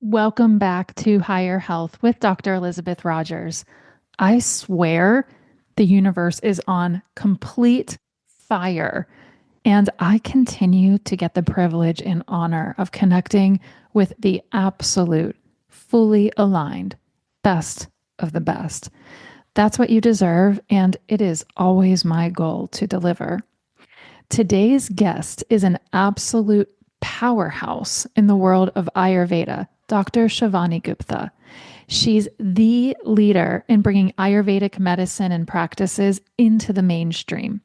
Welcome back to Higher Health with Dr. Elizabeth Rogers. I swear the universe is on complete fire, and I continue to get the privilege and honor of connecting with the absolute, fully aligned best of the best. That's what you deserve, and it is always my goal to deliver. Today's guest is an absolute powerhouse in the world of Ayurveda, Dr. Shivani Gupta. She's the leader in bringing Ayurvedic medicine and practices into the mainstream.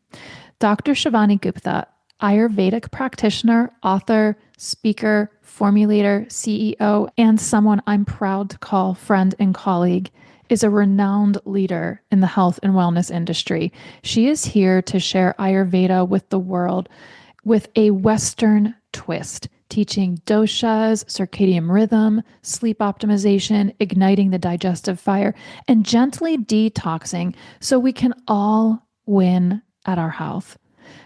Dr. Shivani Gupta, Ayurvedic practitioner, author, speaker, formulator, CEO, and someone I'm proud to call friend and colleague, is a renowned leader in the health and wellness industry. She is here to share Ayurveda with the world with a Western twist, teaching doshas, circadian rhythm, sleep optimization, igniting the digestive fire, and gently detoxing so we can all win at our health.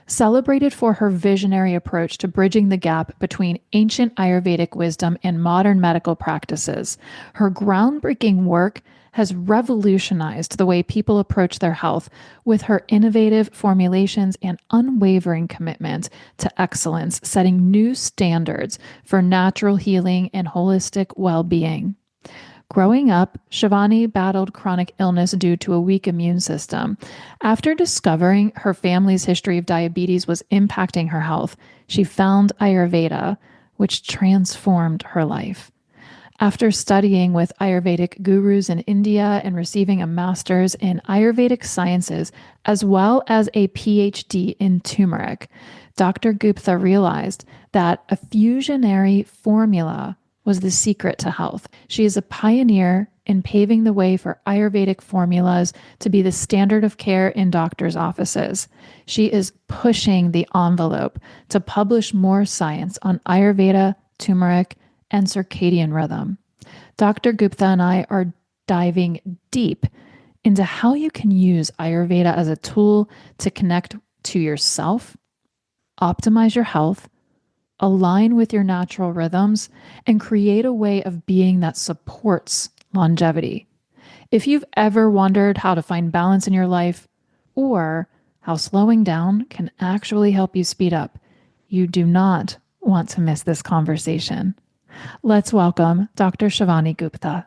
Celebrated for her visionary approach to bridging the gap between ancient Ayurvedic wisdom and modern medical practices, her groundbreaking work has revolutionized the way people approach their health with her innovative formulations and unwavering commitment to excellence, setting new standards for natural healing and holistic well-being. Growing up, Shivani battled chronic illness due to a weak immune system. After discovering her family's history of diabetes was impacting her health, she found Ayurveda, which transformed her life. After studying with Ayurvedic gurus in India and receiving a master's in Ayurvedic sciences, as well as a PhD in turmeric, Dr. Gupta realized that a fusionary formula was the secret to health. She is a pioneer in paving the way for Ayurvedic formulas to be the standard of care in doctors' offices. She is pushing the envelope to publish more science on Ayurveda, turmeric, and circadian rhythm. Dr. Gupta and I are diving deep into how you can use Ayurveda as a tool to connect to yourself, optimize your health, align with your natural rhythms, and create a way of being that supports longevity. If you've ever wondered how to find balance in your life or how slowing down can actually help you speed up, you do not want to miss this conversation. Let's welcome Dr. Shivani Gupta.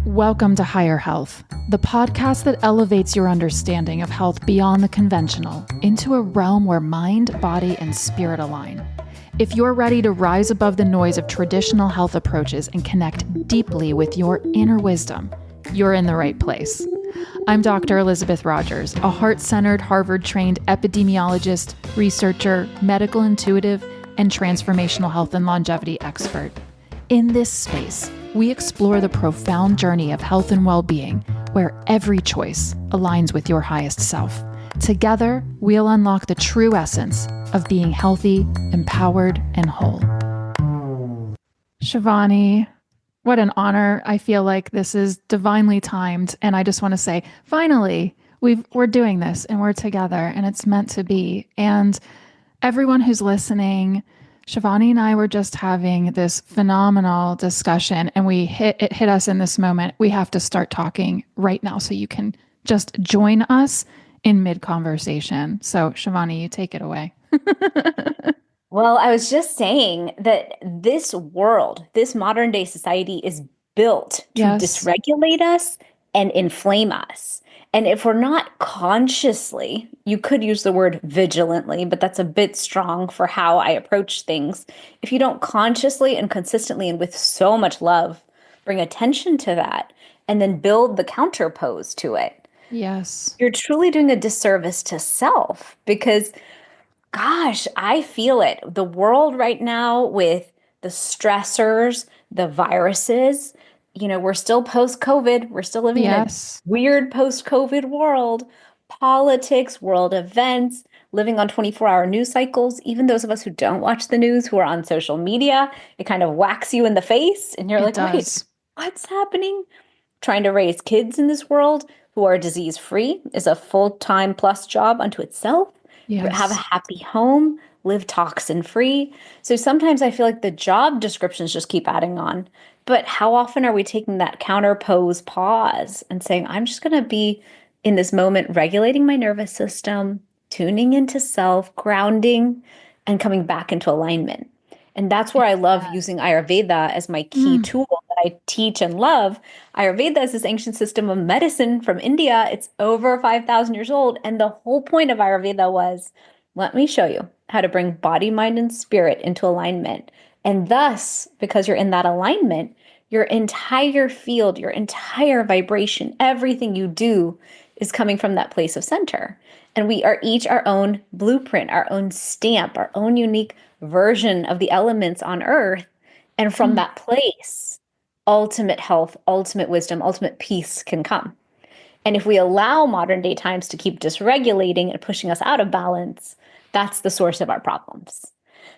Welcome to Higher Health, the podcast that elevates your understanding of health beyond the conventional into a realm where mind, body, and spirit align. If you're ready to rise above the noise of traditional health approaches and connect deeply with your inner wisdom, you're in the right place. I'm Dr. Elizabeth Rogers, a heart-centered, Harvard-trained epidemiologist, researcher, medical intuitive, and transformational health and longevity expert. In this space, we explore the profound journey of health and well-being, where every choice aligns with your highest self. Together, we'll unlock the true essence of being healthy, empowered, and whole. Shivani, what an honor. I feel like this is divinely timed. And I just want to say, finally, we're doing this and we're together and it's meant to be. And everyone who's listening, Shivani and I were just having this phenomenal discussion and it hit us in this moment. We have to start talking right now so you can just join us in mid-conversation. So Shivani, you take it away. Well, I was just saying that this world, this modern day society is built to dysregulate us and inflame us. And if we're not consciously, you could use the word vigilantly, but that's a bit strong for how I approach things. If you don't consciously and consistently and with so much love bring attention to that and then build the counterpose to it, yes, you're truly doing a disservice to self because gosh, I feel it. The world right now with the stressors, the viruses, we're still post-COVID. We're still living in a weird post-COVID world. Politics, world events, living on 24-hour news cycles. Even those of us who don't watch the news, who are on social media, it kind of whacks you in the face. And you're like, wait, what's happening? Trying to raise kids in this world who are disease-free is a full-time plus job unto itself. Have a happy home, live toxin free. So sometimes I feel like the job descriptions just keep adding on. But how often are we taking that counterpose pause and saying, I'm just going to be in this moment, regulating my nervous system, tuning into self, grounding, and coming back into alignment? And that's where I love using Ayurveda as my key Mm, tool that I teach and love. Ayurveda is this ancient system of medicine from India. It's over 5,000 years old. And the whole point of Ayurveda was, let me show you how to bring body, mind, and spirit into alignment. And thus, because you're in that alignment, your entire field, your entire vibration, everything you do is coming from that place of center. And we are each our own blueprint, our own stamp, our own unique version of the elements on earth. And from mm. that place, ultimate health, ultimate wisdom, ultimate peace can come. And if we allow modern day times to keep dysregulating and pushing us out of balance, that's the source of our problems.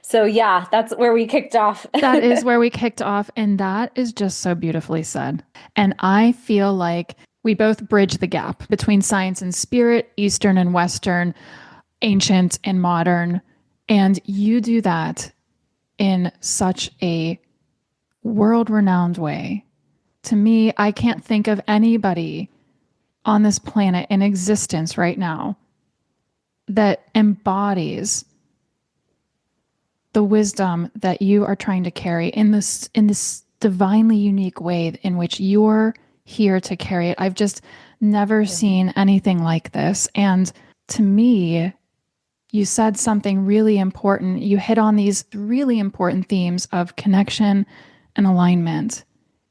So, yeah, that's where we kicked off. That is where we kicked off. And that is just so beautifully said. And I feel like we both bridge the gap between science and spirit, Eastern and Western, ancient and modern. And you do that in such a world renowned way. To me, I can't think of anybody on this planet in existence right now that embodies the wisdom that you are trying to carry in this divinely unique way in which you're here to carry it. I've just never seen anything like this. And to me, you said something really important. You hit on these really important themes of connection and alignment.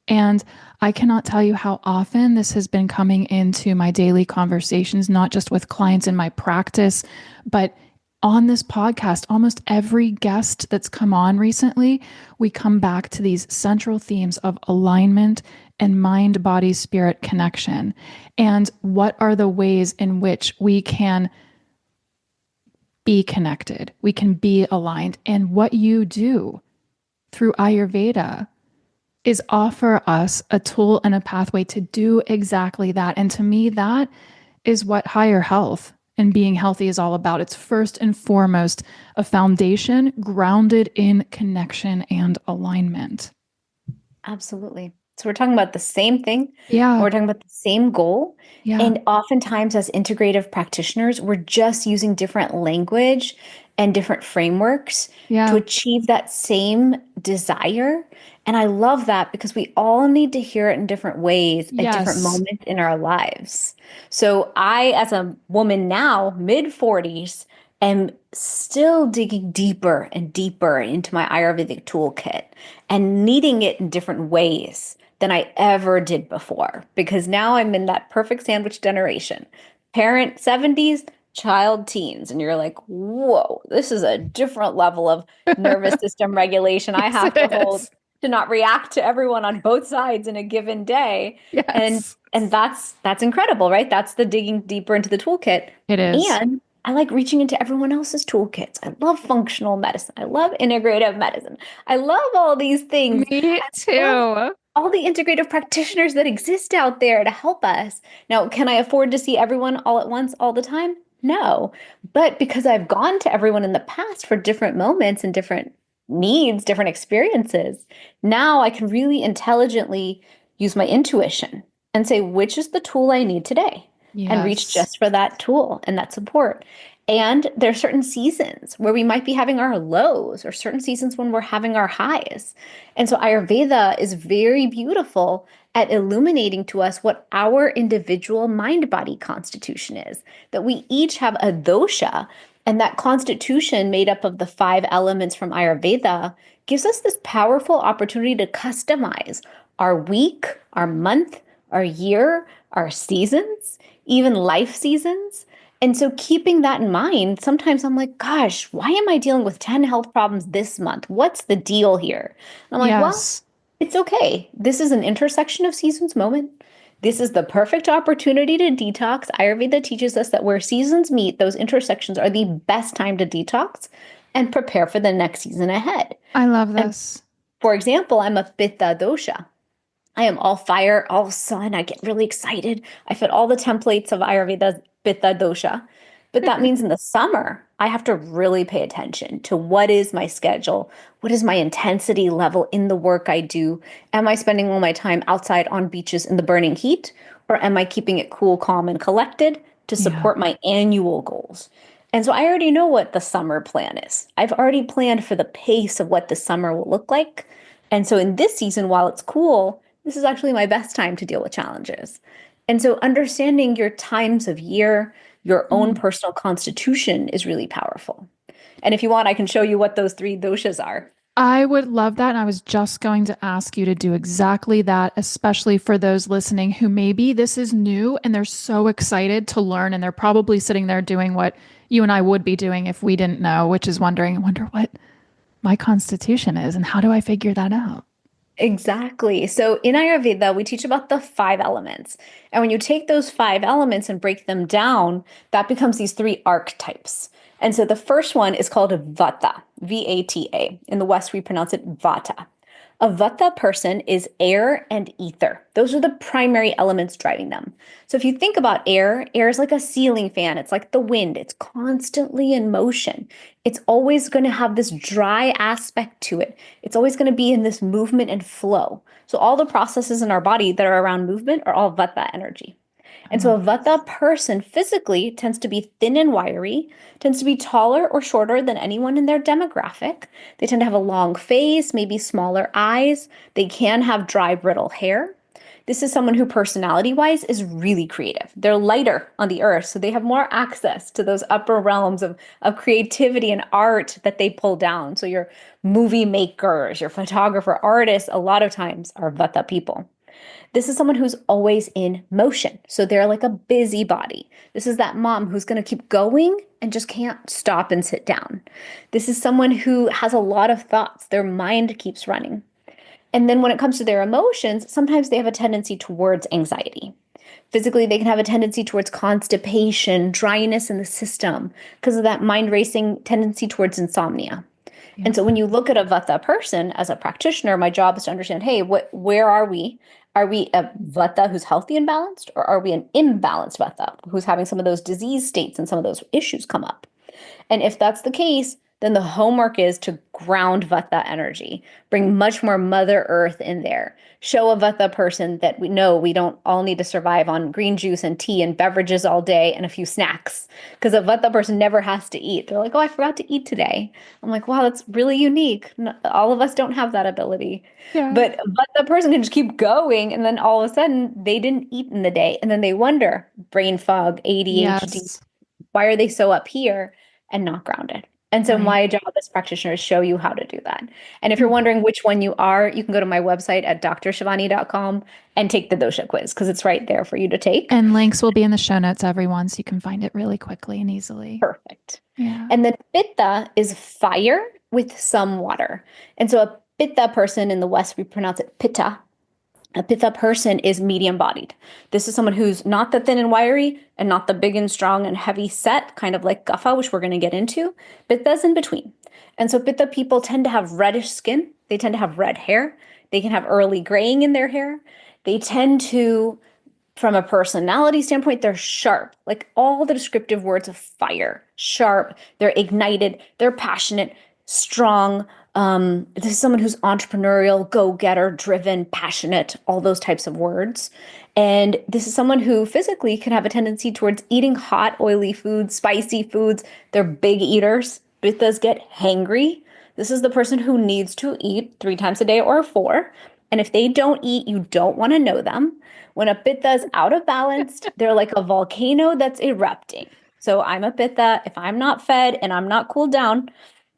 And I cannot tell you how often this has been coming into my daily conversations, not just with clients in my practice, but on this podcast. Almost every guest that's come on recently, we come back to these central themes of alignment and mind, body, spirit connection. And what are the ways in which we can be connected, we can be aligned. And what you do through Ayurveda is offer us a tool and a pathway to do exactly that. And to me, that is what higher health and being healthy is all about. It's first and foremost a foundation grounded in connection and alignment. Absolutely. So we're talking about the same thing. Yeah. We're talking about the same goal. Yeah. And oftentimes, as integrative practitioners, we're just using different language and different frameworks to Yeah. achieve that same desire. And I love that because we all need to hear it in different ways at different Yes. moments in our lives. So I, as a woman now, mid 40s, am still digging deeper and deeper into my Ayurvedic toolkit and needing it in different ways than I ever did before. Because now I'm in that perfect sandwich generation. Parent 70s, child teens. And you're like, whoa, this is a different level of nervous system regulation I Yes, have it to hold is. to not react to everyone on both sides in a given day. And Yes, and that's incredible, right? That's the digging deeper into the toolkit. it is. And I like reaching into everyone else's toolkits. I love functional medicine. I love integrative medicine. I love all these things. Me I love too. all the integrative practitioners that exist out there to help us. Now, can I afford to see everyone all at once all the time? No. But because I've gone to everyone in the past for different moments and different needs, different experiences, now I can really intelligently use my intuition and say, which is the tool I need today? And reach Yes. just for that tool and that support. And there are certain seasons where we might be having our lows or certain seasons when we're having our highs. And so Ayurveda is very beautiful at illuminating to us what our individual mind body constitution is, that we each have a dosha. And that constitution, made up of the five elements from Ayurveda, gives us this powerful opportunity to customize our week, our month, our year, our seasons, even life seasons. And so, keeping that in mind, sometimes I'm like, gosh, why am I dealing with 10 health problems this month? What's the deal here? And I'm like, well, Yes. it's okay. This is an intersection of seasons moment. This is the perfect opportunity to detox. Ayurveda teaches us that where seasons meet, those intersections are the best time to detox and prepare for the next season ahead. I love And this. for example, I'm a Pitta dosha. I am all fire, all sun. I get really excited. I fit all the templates of Ayurveda's Pitta dosha. But that means in the summer, I have to really pay attention to what is my schedule? What is my intensity level in the work I do? Am I spending all my time outside on beaches in the burning heat? Or am I keeping it cool, calm, and collected to Yeah. support my annual goals? And so I already know what the summer plan is. I've already planned for the pace of what the summer will look like. And so in this season, while it's cool, this is actually my best time to deal with challenges. And so understanding your times of year, your own Mm. personal constitution is really powerful. And if you want, I can show you what those three doshas are. I would love that. And I was just going to ask you to do exactly that, especially for those listening who maybe this is new and they're so excited to learn. And they're probably sitting there doing what you and I would be doing if we didn't know, which is wondering, I wonder what my constitution is and how do I figure that out? Exactly. So in Ayurveda, we teach about the five elements. And when you take those five elements and break them down, that becomes these three archetypes. And so the first one is called Vata, V-A-T-A. In the West, we pronounce it Vata. A Vata person is air and ether. Those are the primary elements driving them. So if you think about air, air is like a ceiling fan. It's like the wind. It's constantly in motion. It's always going to have this dry aspect to it. It's always going to be in this movement and flow. So all the processes in our body that are around movement are all Vata energy. And so Oh, a Vata person physically tends to be thin and wiry, tends to be taller or shorter than anyone in their demographic. They tend to have a long face, maybe smaller eyes. They can have dry, brittle hair. This is someone who personality wise is really creative. They're lighter on the earth, so they have more access to those upper realms of creativity and art that they pull down. So your movie makers, your photographer, artists, a lot of times are Vata people. This is someone who's always in motion. So they're like a busybody. This is that mom who's going to keep going and just can't stop and sit down. This is someone who has a lot of thoughts. Their mind keeps running. And then when it comes to their emotions, sometimes they have a tendency towards anxiety. Physically, they can have a tendency towards constipation, dryness in the system because of that mind racing tendency towards insomnia. yeah. And so when you look at a Vata person as a practitioner, my job is to understand, hey, where are we? Are we a Vata who's healthy and balanced, or are we an imbalanced Vata who's having some of those disease states and some of those issues come up? And if that's the case, then the homework is to ground Vata energy, bring much more Mother Earth in there. Show a Vata person that we know we don't all need to survive on green juice and tea and beverages all day and a few snacks. Because a Vata person never has to eat. They're like, oh, I forgot to eat today. I'm like, wow, that's really unique. All of us don't have that ability. Yeah. But the person can just keep going, and then all of a sudden they didn't eat in the day. And then they wonder, brain fog, ADHD, Yes. why are they so up here and not grounded? And so Right. my job as practitioner is show you how to do that. And if you're Mm. wondering which one you are, you can go to my website at drshivani.com and take the dosha quiz because it's right there for you to take. And links will be in the show notes, everyone, so you can find it really quickly and easily. Perfect. Yeah. And then pitta is fire with some water. And so a pitta person in the West, we pronounce it pitta. A pitta person is medium bodied. This is someone who's not the thin and wiry and not the big and strong and heavy set, kind of like Kapha, which we're going to get into. Pitta's in between. And so pitta people tend to have reddish skin. They tend to have red hair. They can have early graying in their hair. They tend to, from a personality standpoint, they're sharp, like all the descriptive words of fire, sharp, they're ignited, they're passionate, strong. This is someone who's entrepreneurial, go-getter, driven, passionate, all those types of words. And this is someone who physically can have a tendency towards eating hot, oily foods, spicy foods. They're big eaters. Pitas get hangry. This is the person who needs to eat 3 times a day or four. And if they don't eat, you don't want to know them. When a pitta is out of balance, they're like a volcano that's erupting. So I'm a pitta. If I'm not fed and I'm not cooled down,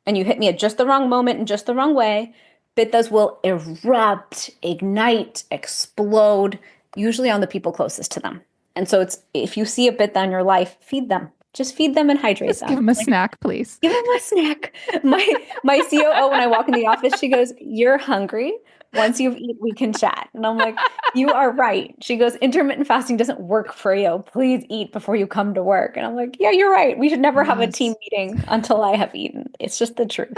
and you hit me at just the wrong moment in just the wrong way, pittas will erupt, ignite, explode, usually on the people closest to them. And so it's if you see a pitta in your life, feed them. Just feed them and hydrate Just give them. them a Like snack, please. give them a snack. My COO, when I walk in the office, she goes, "You're hungry. Once you've eaten, we can chat. And I'm like, you are right. She goes, intermittent fasting doesn't work for you. Please eat before you come to work. And I'm like, yeah, you're right. We should never have a team Yes. meeting until I have eaten. It's just the truth.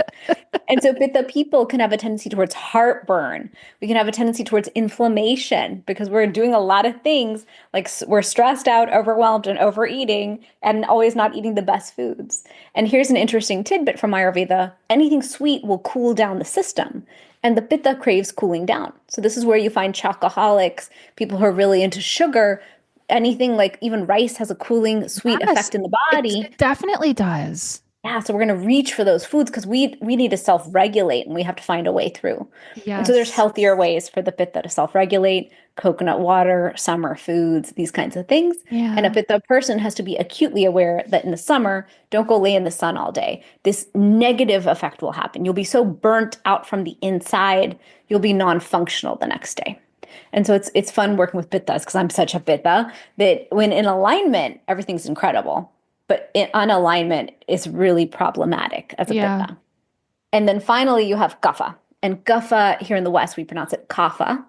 And so pitta people can have a tendency towards heartburn. We can have a tendency towards inflammation because we're doing a lot of things like we're stressed out, overwhelmed, and overeating, and always not eating the best foods. And here's an interesting tidbit from Ayurveda. Anything sweet will cool down the system, and the pitta craves cooling down. So this is where you find chocoholics, people who are really into sugar. Anything like even rice has a cooling, sweet Yes. effect in the It, body. it definitely does. Yeah, so we're going to reach for those foods because we need to self-regulate and we have to find a way through. And so there's Yes. healthier ways for the pitta to self-regulate, coconut water, summer foods, these kinds of things. And a Yeah. pitta person has to be acutely aware that in the summer, don't go lay in the sun all day. This negative effect will happen. You'll be so burnt out from the inside, you'll be non-functional the next day. And so it's fun working with pittas because I'm such a pitta that when in alignment, everything's incredible. But in unalignment is really problematic as a Yeah. pitta. And then finally, you have kapha. And kapha, here in the West, we pronounce it kapha.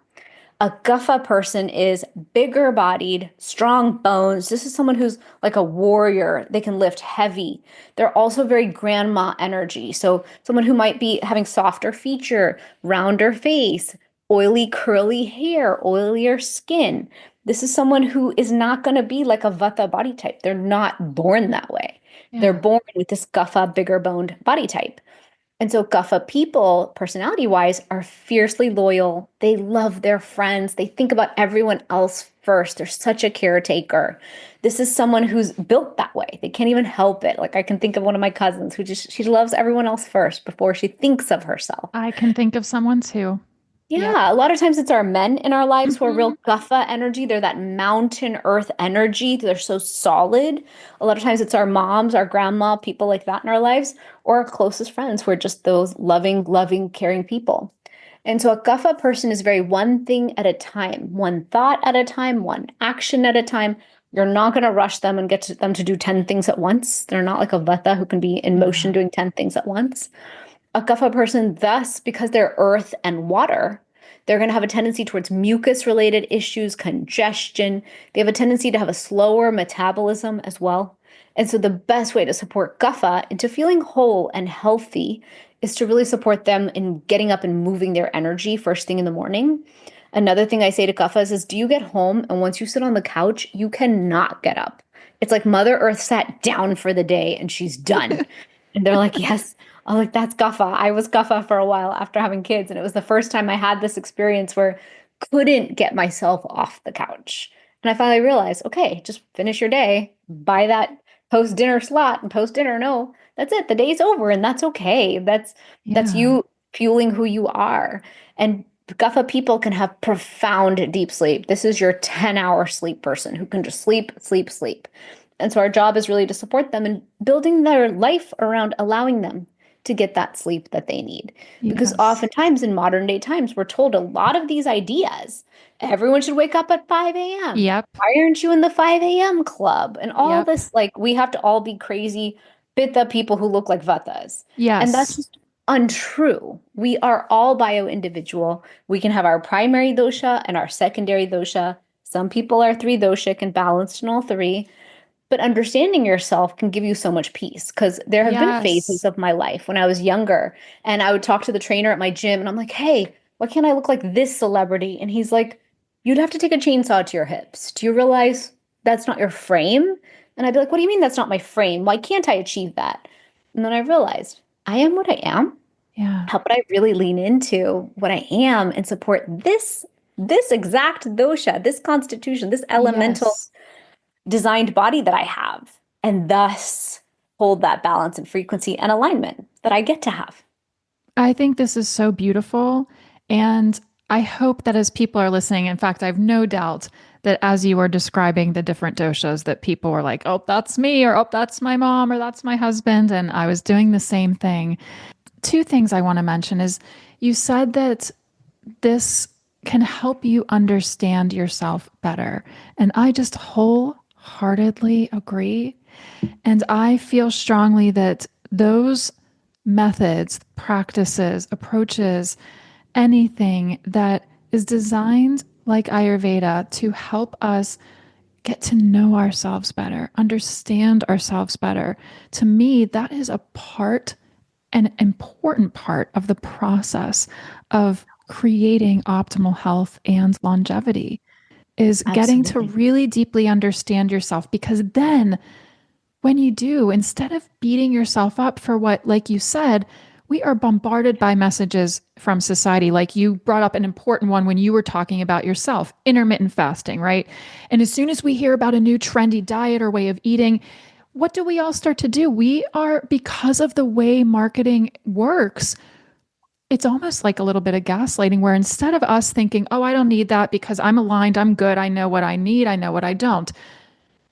A kapha person is bigger bodied, strong bones. This is someone who's like a warrior. They can lift heavy. They're also very grandma energy. So someone who might be having softer feature, rounder face, oily curly hair, oilier skin. This is someone who is not going to be like a vata body type. They're not born that way. They're Yeah. born with this kapha, bigger boned body type. And so Guffa people, personality wise, are fiercely loyal. They love their friends. They think about everyone else first. They're such a caretaker. This is someone who's built that way. They can't even help it. Like I can think of one of my cousins who just, she loves everyone else first before she thinks of herself. I can think of someone too. Yep. Yeah, a lot of times it's our men in our lives who are real Hmm. guffa energy. They're that mountain earth energy. They're so solid. A lot of times it's our moms, our grandma, people like that in our lives, or our closest friends who are just those loving, caring people. And so a guffa person is very one thing at a time, one thought at a time, one action at a time. You're not going to rush them and them to do 10 things at once. They're not like a vata who can be in motion Yeah. doing 10 things at once. A kapha person, thus, because they're earth and water, they're going to have a tendency towards mucus related issues, congestion. They have a tendency to have a slower metabolism as well. And so, the best way to support kapha into feeling whole and healthy is to really support them in getting up and moving their energy first thing in the morning. Another thing I say to kaphas is, do you get home and once you sit on the couch, you cannot get up? It's like Mother Earth sat down for the day and she's done. And they're like, yes. I'm like, that's Guffa. I was Guffa for a while after having kids. And it was the first time I had this experience where I couldn't get myself off the couch. And I finally realized, okay, just finish your day, buy that post dinner slot and post dinner. No, that's it. The day's over and that's okay. That's Yeah. you fueling who you are. And Guffa people can have profound deep sleep. This is your 10-hour sleep person who can just sleep, sleep, sleep. And so our job is really to support them in building their life around allowing them to get that sleep that they need. Because Yes. oftentimes in modern day times, we're told a lot of these ideas. Everyone should wake up at 5 a.m. Yep. Why aren't you in the 5 a.m. club? And all Yep. this, like, we have to all be crazy pitta people who look like vatas. And that's Yes. just untrue. We are all bio-individual. We can have our primary dosha and our secondary dosha. Some people are three doshic and balanced in all three. But understanding yourself can give you so much peace because there have been phases Yes. of my life when I was younger and I would talk to the trainer at my gym and I'm like, hey, why can't I look like this celebrity? And he's like, you'd have to take a chainsaw to your hips. Do you realize that's not your frame? And I'd be like, what do you mean that's not my frame? Why can't I achieve that? And then I realized I am what I am. Yeah. How about I really lean into what I am and support this exact dosha, this constitution, this elemental Yes. designed body that I have, and thus hold that balance and frequency and alignment that I get to have. I think this is so beautiful. And I hope that as people are listening, in fact, I have no doubt that as you were describing the different doshas, that people were like, oh, that's me, or oh, that's my mom, or that's my husband. And I was doing the same thing. Two things I want to mention is you said that this can help you understand yourself better. And I just wholeheartedly agree. And I feel strongly that those methods, practices, approaches anything that is designed like Ayurveda to help us get to know ourselves better, understand ourselves better, to me, that is a part, an important part of the process of creating optimal health and longevity is getting to Absolutely. really deeply understand yourself. Because then when you do, instead of beating yourself up for what, like you said, we are bombarded by messages from society. Like you brought up an important one when you were talking about yourself, intermittent fasting, right? And as soon as we hear about a new trendy diet or way of eating, what do we all start to do? We are, because of the way marketing works, it's almost like a little bit of gaslighting where instead of us thinking, oh, I don't need that because I'm aligned, I'm good, I know what I need, I know what I don't,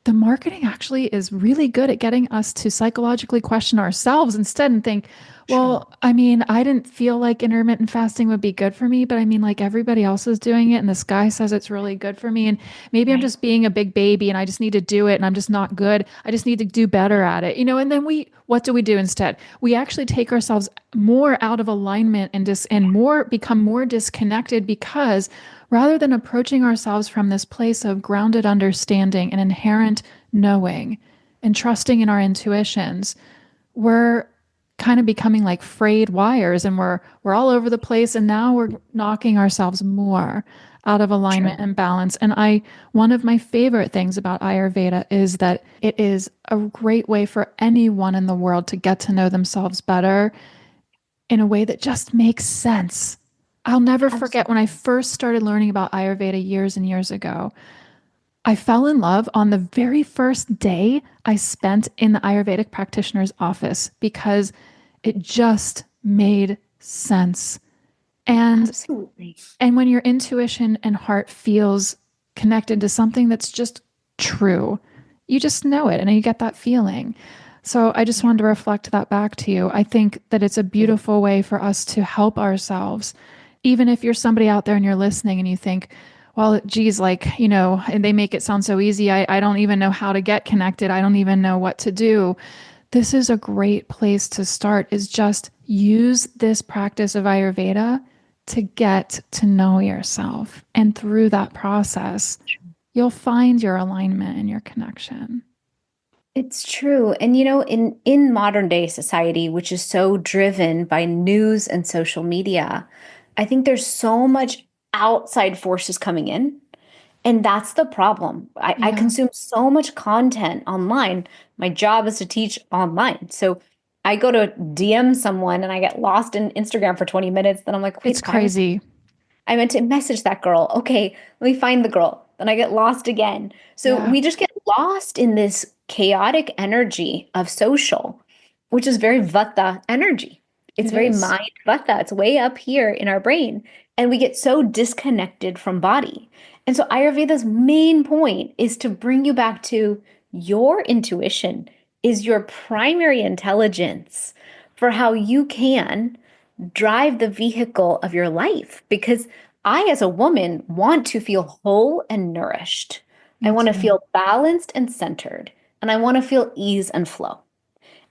the marketing actually is really good at getting us to psychologically question ourselves instead and think, True. well, I mean, I didn't feel like intermittent fasting would be good for me, but I mean, like everybody else is doing it and this guy says it's really good for me. And maybe I'm Right. just being a big baby and I just need to do it and I'm just not good. I just need to do better at it, and then what do we do instead? We actually take ourselves more out of alignment and more become more disconnected because rather than approaching ourselves from this place of grounded understanding and inherent knowing and trusting in our intuitions, we're kind of becoming like frayed wires and we're all over the place and now we're knocking ourselves more out of alignment True. and balance. And I one of my favorite things about Ayurveda is that it is a great way for anyone in the world to get to know themselves better in a way that just makes sense. I'll never forget when I Absolutely. first started learning about Ayurveda years and years ago. I fell in love on the very first day I spent in the Ayurvedic practitioner's office because it just made sense. And Absolutely. and when your intuition and heart feels connected to something that's just true, you just know it and you get that feeling. So I just Yeah. wanted to reflect that back to you. I think that it's a beautiful way for us to help ourselves. Even if you're somebody out there and you're listening and you think, well, geez, like, and they make it sound so easy. I don't even know how to get connected. I don't even know what to do. This is a great place to start is just use this practice of Ayurveda to get to know yourself. And through that process, you'll find your alignment and your connection. It's true. And in modern day society, which is so driven by news and social media, I think there's so much outside forces coming in. And that's the problem. I Yeah, consume so much content online. My job is to teach online. So I go to DM someone and I get lost in Instagram for 20 minutes. Then I'm like, it's wait, crazy. I meant to message that girl. Okay, let me find the girl. Then I get lost again. So Yeah, we just get lost in this chaotic energy of social, which is very vata energy. It's it very is. mind vata. It's way up here in our brain. And we get so disconnected from body. And so Ayurveda's main point is to bring you back to your intuition is your primary intelligence for how you can drive the vehicle of your life because I, as a woman, want to feel whole and nourished. I Me want to too. feel balanced and centered, and I want to feel ease and flow.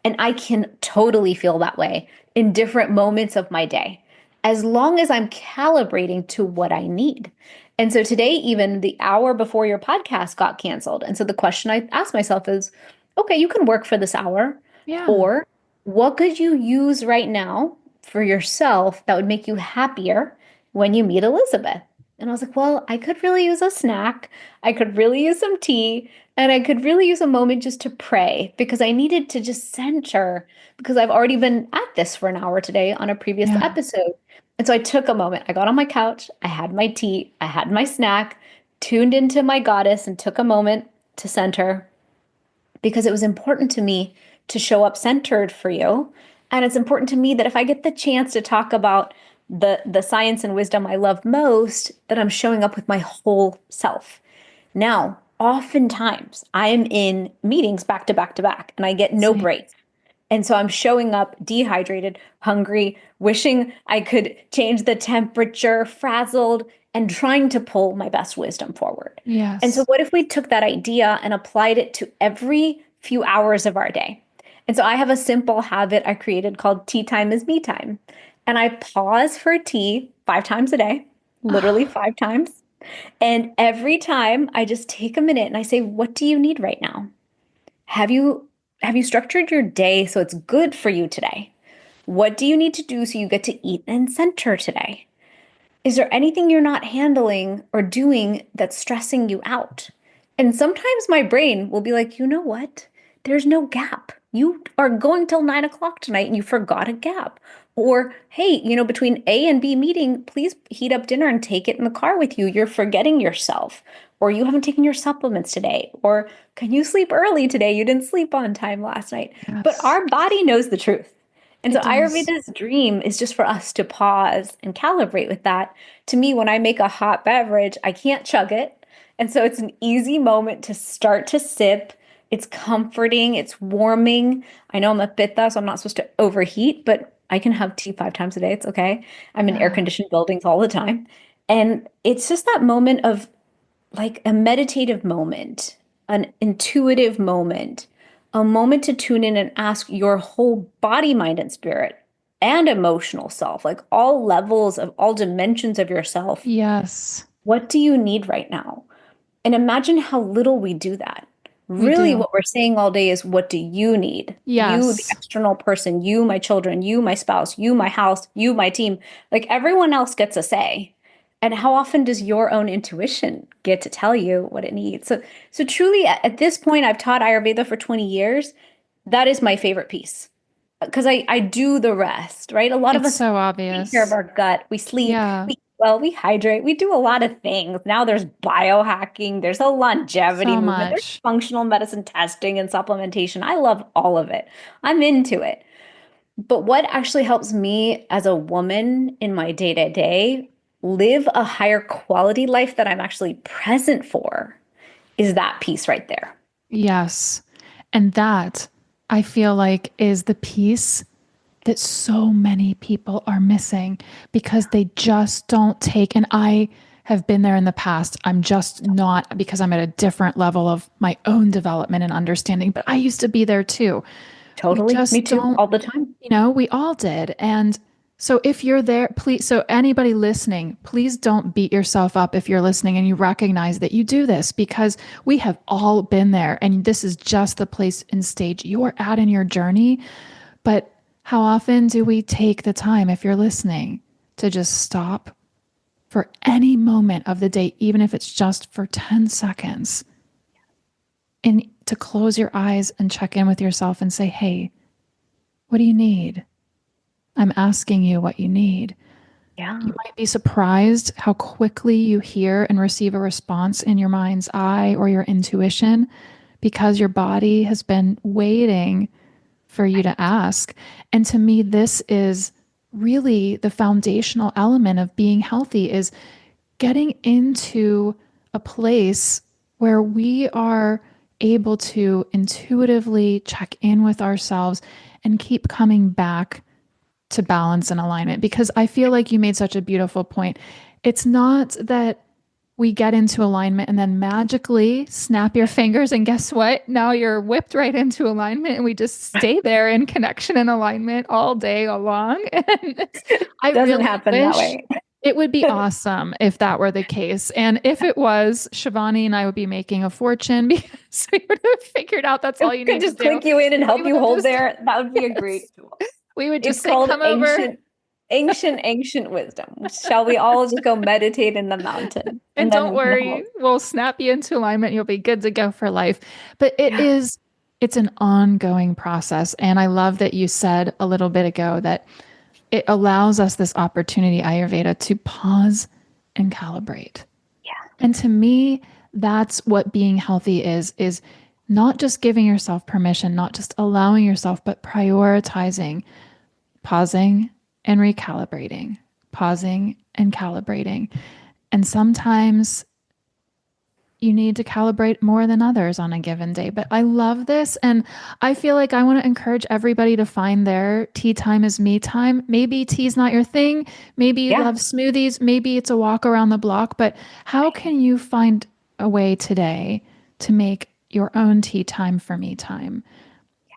And I can totally feel that way in different moments of my day, as long as I'm calibrating to what I need. And so today, even the hour before your podcast got canceled. And so the question I asked myself is, okay, you can work for this hour, Yeah, or what could you use right now for yourself that would make you happier when you meet Elizabeth? And I was like, well, I could really use a snack. I could really use some tea. And I could really use a moment just to pray because I needed to just center because I've already been at this for an hour today on a previous yeah, episode. And so I took a moment. I got on my couch, I had my tea, I had my snack, tuned into my goddess, and took a moment to center because it was important to me to show up centered for you. And it's important to me that if I get the chance to talk about the science and wisdom I love most, that I'm showing up with my whole self. Now, oftentimes I'm in meetings back to back to back and I get no same. break. And so I'm showing up dehydrated, hungry, wishing I could change the temperature, frazzled, and trying to pull my best wisdom forward. And so, Yes. what if we took that idea and applied it to every few hours of our day? And so, I have a simple habit I created called tea time is me time. And I pause for tea 5 times a day, literally 5 times. And every time I just take a minute and I say, what do you need right now? Have you have you structured your day so it's good for you today? What do you need to do so you get to eat and center today? Is there anything you're not handling or doing that's stressing you out? And sometimes my brain will be like, you know what? There's no gap. You are going till 9 o'clock tonight and you forgot a gap. Or, hey, between A and B meeting, please heat up dinner and take it in the car with you. You're forgetting yourself. Or you haven't taken your supplements today. Or can you sleep early today? You didn't sleep on time last night. But Yes, our body knows the truth. And so it does. Ayurveda's dream is just for us to pause and calibrate with that. To me, when I make a hot beverage, I can't chug it. And so it's an easy moment to start to sip. It's comforting, it's warming. I know I'm a pitta, so I'm not supposed to overheat, but I can have tea 5 times a day. It's okay. I'm in Yeah. air-conditioned buildings all the time. And it's just that moment of like a meditative moment, an intuitive moment, a moment to tune in and ask your whole body, mind, and spirit and emotional self, like all levels of all dimensions of yourself. Yes, What do you need right now? And imagine how little we do that. we Really, do. what we're saying all day is, what do you need? You, the Yes. external person, you, my children, you, my spouse, you, my house, you, my team. Like everyone else gets a say. And how often does your own intuition get to tell you what it needs? So truly, at this point, I've taught Ayurveda for 20 years. That is my favorite piece because I do the rest, right? A lot of It's us so take care of obvious. our gut. We sleep, Yeah, we hydrate, we do a lot of things. Now there's biohacking, there's a longevity so movement, there's much. functional medicine testing and supplementation. I love all of it. I'm into it. But what actually helps me as a woman in my day to day live a higher quality life that I'm actually present for is that piece right there. Yes. And that I feel like is the piece that so many people are missing because they just don't take, and I have been there in the past. I'm just not because I'm at a different level of my own development and understanding, but I used to be there too. We Totally. Me just too, don't, all the time. we all did. And so if you're there, please, so anybody listening, please don't beat yourself up if you're listening and you recognize that you do this because we have all been there. And this is just the place and stage you're at in your journey. But how often do we take the time, if you're listening, to just stop for any moment of the day, even if it's just for 10 seconds, and to close your eyes and check in with yourself and say, hey, what do you need? I'm asking you what you need. You Yeah. might be surprised how quickly you hear and receive a response in your mind's eye or your intuition because your body has been waiting for you to ask. And to me, this is really the foundational element of being healthy is getting into a place where we are able to intuitively check in with ourselves and keep coming back to balance and alignment. Because I feel like you made such a beautiful point. It's not that we get into alignment and then magically snap your fingers and guess what? Now you're whipped right into alignment and we just stay there in connection and alignment all day long. And I Doesn't really happen that wish way. it would be awesome if that were the case. And if it was, Shivani and I would be making a fortune because we would have figured out that's all It you could need to just do. click you in and We help would you have hold just, there. That would be a great yes, tool. we would It's just say, called come over. ancient wisdom. Shall we all just go meditate in the mountain? And And then don't we can worry, hold. we'll snap you into alignment. You'll be good to go for life. But Yeah. it's an ongoing process. And I love that you said a little bit ago that it allows us this opportunity, Ayurveda, to pause and calibrate. Yeah. And to me, that's what being healthy is not just giving yourself permission, not just allowing yourself, but prioritizing, pausing and recalibrating, pausing and calibrating. And sometimes you need to calibrate more than others on a given day. But I love this. And I feel like I want to encourage everybody to find their tea time is me time. Maybe tea's not your thing. Maybe you Yeah. love smoothies. Maybe it's a walk around the block. But how can you find a way today to make your own tea time for me time?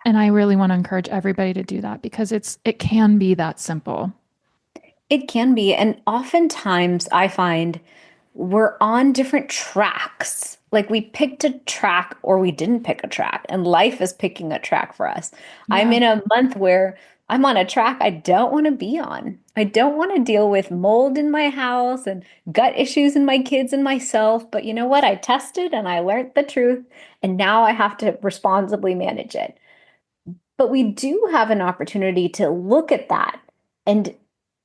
And I really want to encourage everybody to do that because it can be that simple. It can be. And oftentimes I find we're on different tracks. Like we picked a track or we didn't pick a track, and life is picking a track for us. I'm Yeah. in a month where I'm on a track I don't want to be on. I don't want to deal with mold in my house and gut issues in my kids and myself. But you know what? I tested and I learned the truth, and now I have to responsibly manage it. But we do have an opportunity to look at that and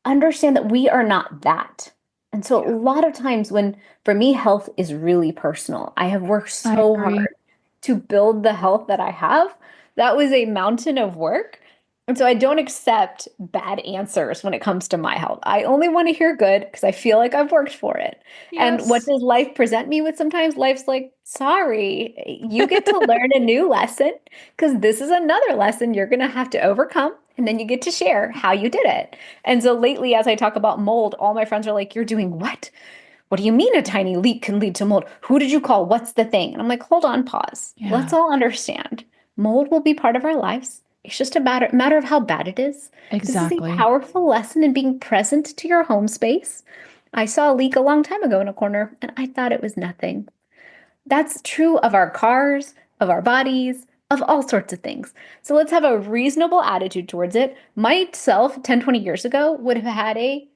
understand that we are not that. And so, a Yeah. lot of times, when for me, health is really personal. I have worked I so agree. hard to build the health that I have. That was a mountain of work. And so, I don't accept bad answers when it comes to my health. I only want to hear good because I feel like I've worked for it. And what Yes. does life present me with sometimes? Life's like, sorry, you get to learn a new lesson because this is another lesson you're going to have to overcome. And then you get to share how you did it. And so lately, as I talk about mold, all my friends are like, you're doing what? What do you mean a tiny leak can lead to mold? Who did you call? What's the thing? And I'm like, hold on, pause. Let's Yeah. all understand. Mold will be part of our lives. It's just a matter of how bad it is. This is a Exactly. powerful lesson in being present to your home space. I saw a leak a long time ago in a corner and I thought it was nothing. That's true of our cars, of our bodies, of all sorts of things. So let's have a reasonable attitude towards it. Myself, 10, 20 years ago, would have had a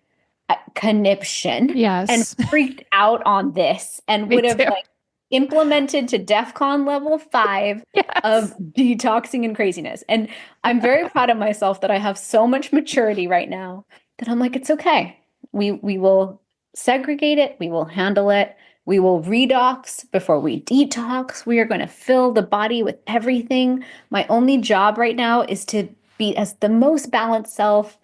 conniption and Yes. freaked out on this and Me would have too. like implemented to DEFCON level 5 of Yes. detoxing and craziness. And I'm very proud of myself that I have so much maturity right now that I'm like, it's okay. We will segregate it, we will handle it. We will redox before we detox. We are going to fill the body with everything. My only job right now is to be as the most balanced self,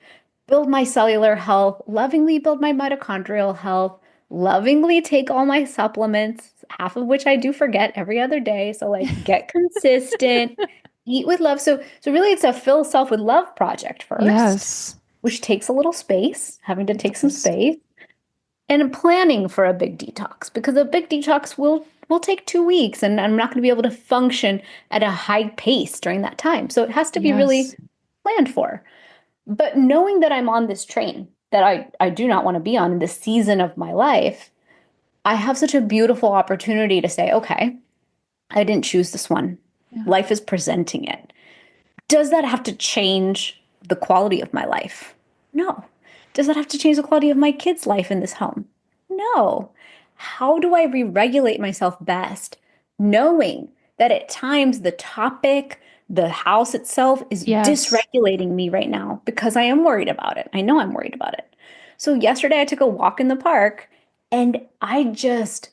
build my cellular health, lovingly build my mitochondrial health, lovingly take all my supplements, half of which I do forget every other day. So like get consistent, eat with love. So really it's a fill self with love project first, Yes. which takes a little space, having to It take some does. space and planning for a big detox because a big detox will take 2 weeks and I'm not going to be able to function at a high pace during that time. So it has to be really Yes. planned for. But knowing that I'm on this train that I do not want to be on in this season of my life, I have such a beautiful opportunity to say, okay, I didn't choose this one. Yeah. Life is presenting it. Does that have to change the quality of my life? No. Does that have to change the quality of my kids' life in this home? No. How do I re regulate myself best, knowing that at times the topic, the house itself is Yes. dysregulating me right now because I am worried about it? I know I'm worried about it. So, yesterday I took a walk in the park and I just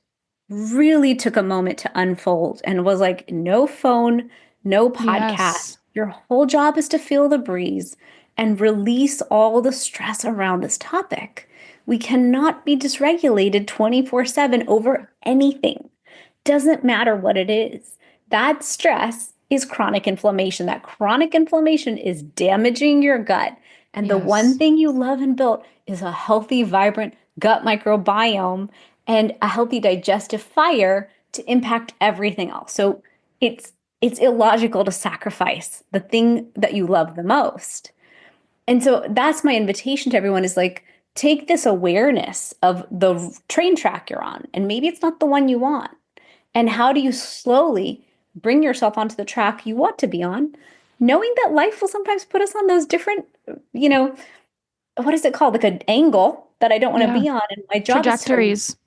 really took a moment to unfold and was like, no phone, no podcast. Yes. Your whole job is to feel the breeze and release all the stress around this topic. We cannot be dysregulated 24/7 over anything. Doesn't matter what it is. That stress is chronic inflammation. That chronic inflammation is damaging your gut. And the one Yes. thing you love and built is a healthy, vibrant gut microbiome and a healthy digestive fire to impact everything else. So it's it's illogical to sacrifice the thing that you love the most. And so that's my invitation to everyone is like, take this awareness of the train track you're on, and maybe it's not the one you want. And how do you slowly bring yourself onto the track you want to be on, knowing that life will sometimes put us on those different, you know, what is it called? Like an angle that I don't want to Yeah. be on. And my job is to Trajectories.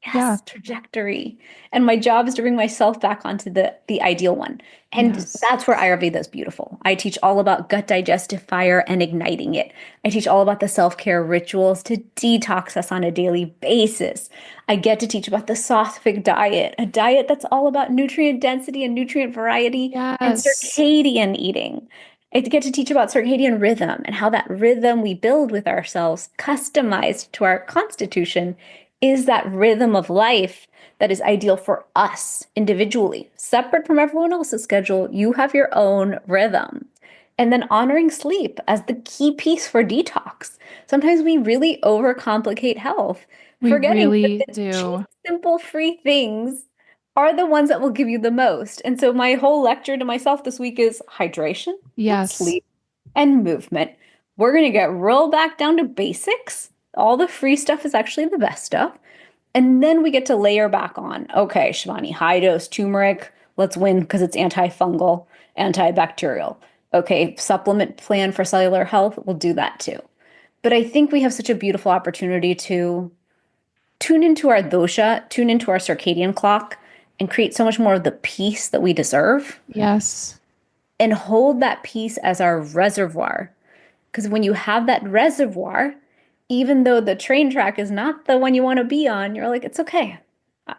Yeah. yes, trajectory. And my job is to bring myself back onto the ideal one. And Yes. that's where Ayurveda is beautiful. I teach all about gut digestive fire and igniting it. I teach all about the self-care rituals to detox us on a daily basis. I get to teach about the Sattvic diet, a diet that's all about nutrient density and nutrient variety and Yes. circadian eating. I get to teach about circadian rhythm and how that rhythm we build with ourselves, customized to our constitution, is that rhythm of life that is ideal for us individually, separate from everyone else's schedule. You have your own rhythm. And then honoring sleep as the key piece for detox. Sometimes we really overcomplicate health, We forgetting that really the cheap, do. simple, free things are the ones that will give you the most. And so my whole lecture to myself this week is hydration and Yes. sleep and movement. We're going to get real back down to basics All the free stuff is actually the best stuff. And then we get to layer back on. Okay, Shivani, high dose turmeric. Let's win because it's antifungal, antibacterial. Okay, supplement plan for cellular health. We'll do that too. But I think we have such a beautiful opportunity to tune into our dosha, tune into our circadian clock, and create so much more of the peace that we deserve Yes. and hold that peace as our reservoir. Because when you have that reservoir, even though the train track is not the one you want to be on, you're like, it's okay.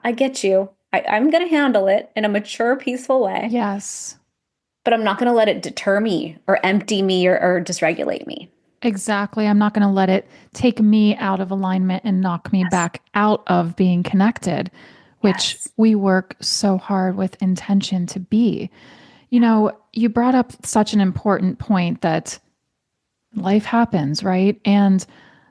I get you. I'm going to handle it in a mature, peaceful way, Yes. but I'm not going to let it deter me or empty me or dysregulate me. Exactly. I'm not going to let it take me out of alignment and knock me Yes. back out of being connected, which Yes. we work so hard with intention to be. You know, you brought up such an important point that life happens, right? And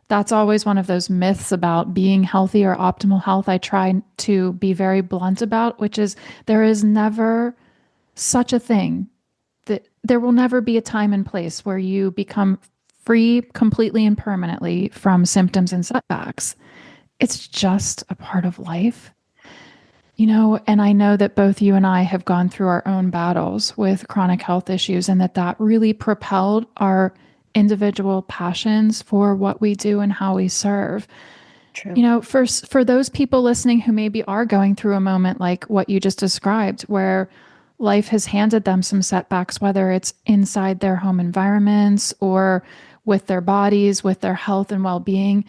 that's always one of those myths about being healthy or optimal health I try to be very blunt about, which is there is never such a thing that there will never be a time and place where you become free completely and permanently from symptoms and setbacks. It's just a part of life. You know, and I know that both you and I have gone through our own battles with chronic health issues and that really propelled our individual passions for what we do and how we serve. You True. know, for those people listening who maybe are going through a moment like what you just described, where life has handed them some setbacks, whether it's inside their home environments or with their bodies, with their health and well being,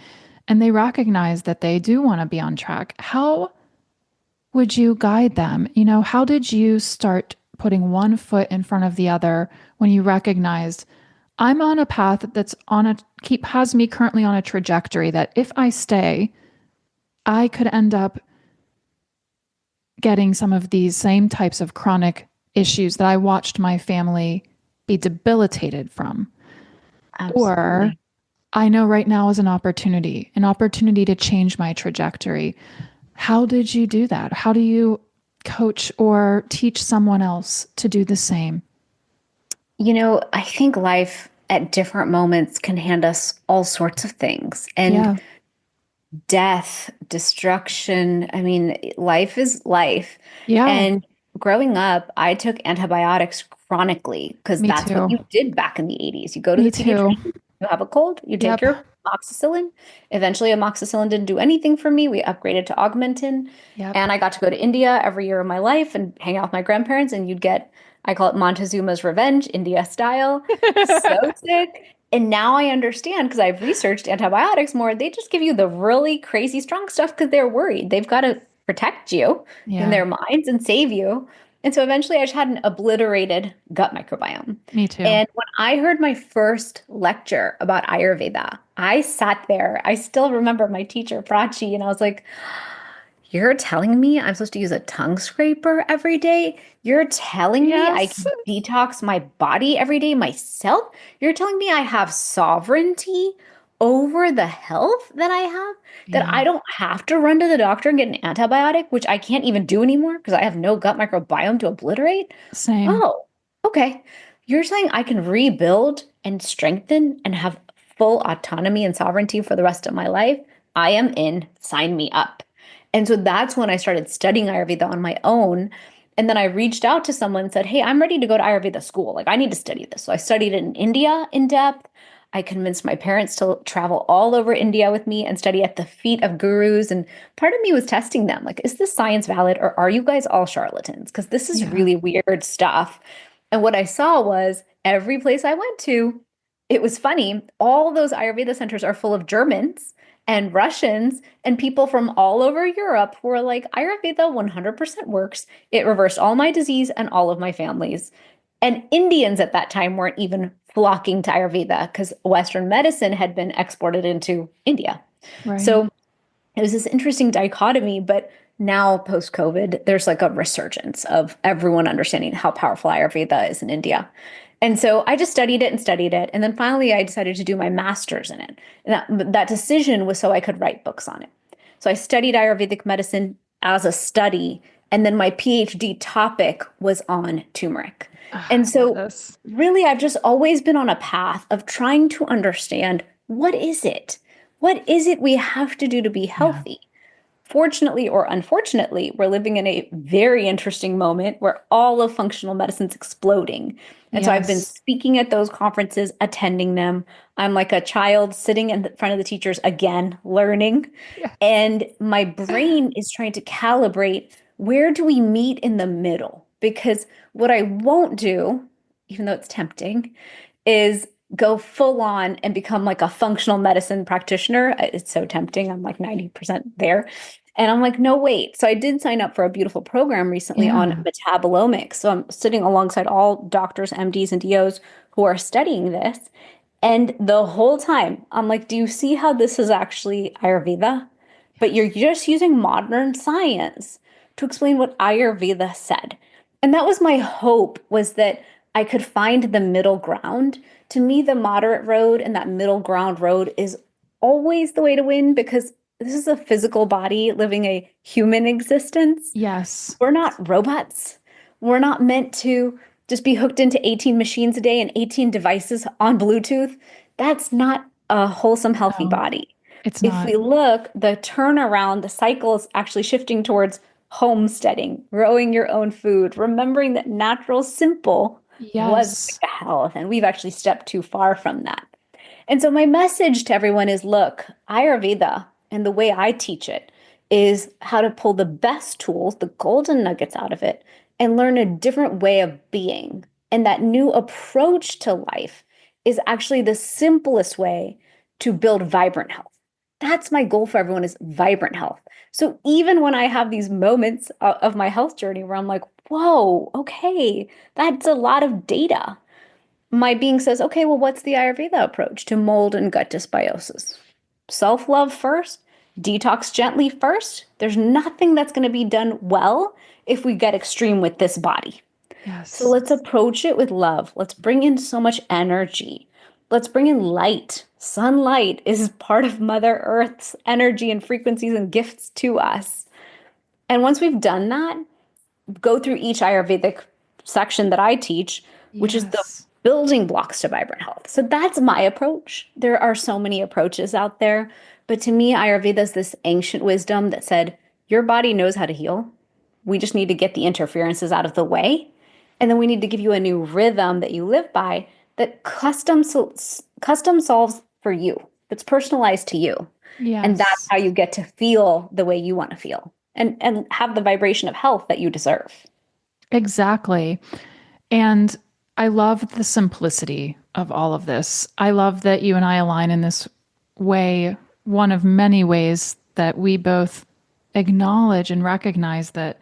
and they recognize that they do want to be on track. How would you guide them? You know, how did you start putting one foot in front of the other when you recognized I'm on a path that's on a keep has me currently on a trajectory that if I stay, I could end up getting some of these same types of chronic issues that I watched my family be debilitated from. Or Absolutely. I know right now is an opportunity to change my trajectory. How did you do that? How do you coach or teach someone else to do the same? I think life at different moments can hand us all sorts of things. And Yeah. death, destruction. I mean, life is life. Yeah. And growing up, I took antibiotics chronically because Me that's what too. you did back in the 80s. You go to the Me too. pediatrician, you have a cold, you take Yep. your amoxicillin. Eventually, amoxicillin didn't do anything for me. We upgraded to Augmentin. Yep. And I got to go to India every year of my life and hang out with my grandparents. And you'd get, I call it Montezuma's Revenge, India style. So sick. And now I understand because I've researched antibiotics more. They just give you the really crazy strong stuff because they're worried. They've got to protect you in Yeah. their minds and save you. And so eventually I just had an obliterated gut microbiome. Me too. And when I heard my first lecture about Ayurveda, I sat there. I still remember my teacher, Prachi, and I was like, you're telling me I'm supposed to use a tongue scraper every day? You're telling me I Yes. can detox my body every day myself? You're telling me I have sovereignty over the health that I have? That Yeah. I don't have to run to the doctor and get an antibiotic, which I can't even do anymore because I have no gut microbiome to obliterate? Same. Oh, okay. You're saying I can rebuild and strengthen and have full autonomy and sovereignty for the rest of my life? I am in. Sign me up. And so that's when I started studying Ayurveda on my own. And then I reached out to someone and said, hey, I'm ready to go to Ayurveda school. Like, I need to study this. So I studied it in India in depth. I convinced my parents to travel all over India with me and study at the feet of gurus. And part of me was testing them like, is this science valid or are you guys all charlatans? Because this is Yeah. really weird stuff. And what I saw was every place I went to, it was funny. All those Ayurveda centers are full of Germans and Russians and people from all over Europe who are like, Ayurveda 100% works. It reversed all my disease and all of my families. And Indians at that time weren't even flocking to Ayurveda because Western medicine had been exported into India. Right. So it was this interesting dichotomy, but now post COVID, there's like a resurgence of everyone understanding how powerful Ayurveda is in India. And so I just studied it and studied it. And then finally, I decided to do my master's in it. And that decision was so I could write books on it. So I studied Ayurvedic medicine as a study. And then my PhD topic was on turmeric. And Ah, so, yes. really, I've just always been on a path of trying to understand what is it? What is it we have to do to be Yeah. healthy? Fortunately or unfortunately, we're living in a very interesting moment where all of functional medicine's exploding. And so I've been Yes. speaking at those conferences, attending them. I'm like a child sitting in front of the teachers again, learning. Yes. And my brain is trying to calibrate, where do we meet in the middle? Because what I won't do, even though it's tempting, is go full on and become like a functional medicine practitioner. It's so tempting. I'm like 90% there. And I'm like, no, wait. So I did sign up for a beautiful program recently on Yeah. metabolomics. So I'm sitting alongside all doctors, MDs, and DOs who are studying this. And the whole time, I'm like, do you see how this is actually Ayurveda? But you're Yes. just using modern science to explain what Ayurveda said. And that was my hope, was that I could find the middle ground. To me, the moderate road and that middle ground road is always the way to win, because this is a physical body living a human existence. Yes. We're not robots. We're not meant to just be hooked into 18 machines a day and 18 devices on Bluetooth. That's not a wholesome, healthy No, body. it's If not. we look, the turnaround, the cycle is actually shifting towards homesteading, growing your own food, remembering that natural, simple was the way Yes. to health. And we've actually stepped too far from that. And so my message to everyone is, look, Ayurveda and the way I teach it is how to pull the best tools, the golden nuggets out of it, and learn a different way of being. And that new approach to life is actually the simplest way to build vibrant health. That's my goal for everyone, is vibrant health. So even when I have these moments of my health journey where I'm like, whoa, okay, that's a lot of data, my being says, okay, well, what's the Ayurveda approach to mold and gut dysbiosis? Self love first, detox gently first. There's nothing that's going to be done well if we get extreme with this body. So Yes. let's approach it with love. Let's bring in so much energy. Let's bring in light. Sunlight is part of Mother Earth's energy and frequencies and gifts to us. And once we've done that, go through each Ayurvedic section that I teach, which is the Yes. building blocks to vibrant health. So that's my approach. There are so many approaches out there, but to me, Ayurveda is this ancient wisdom that said, your body knows how to heal. We just need to get the interferences out of the way. And then we need to give you a new rhythm that you live by, that custom solves for you. That's personalized to you. And that's Yes. how you get to feel the way you want to feel, and have the vibration of health that you deserve. Exactly. And I love the simplicity of all of this. I love that you and I align in this way, one of many ways that we both acknowledge and recognize that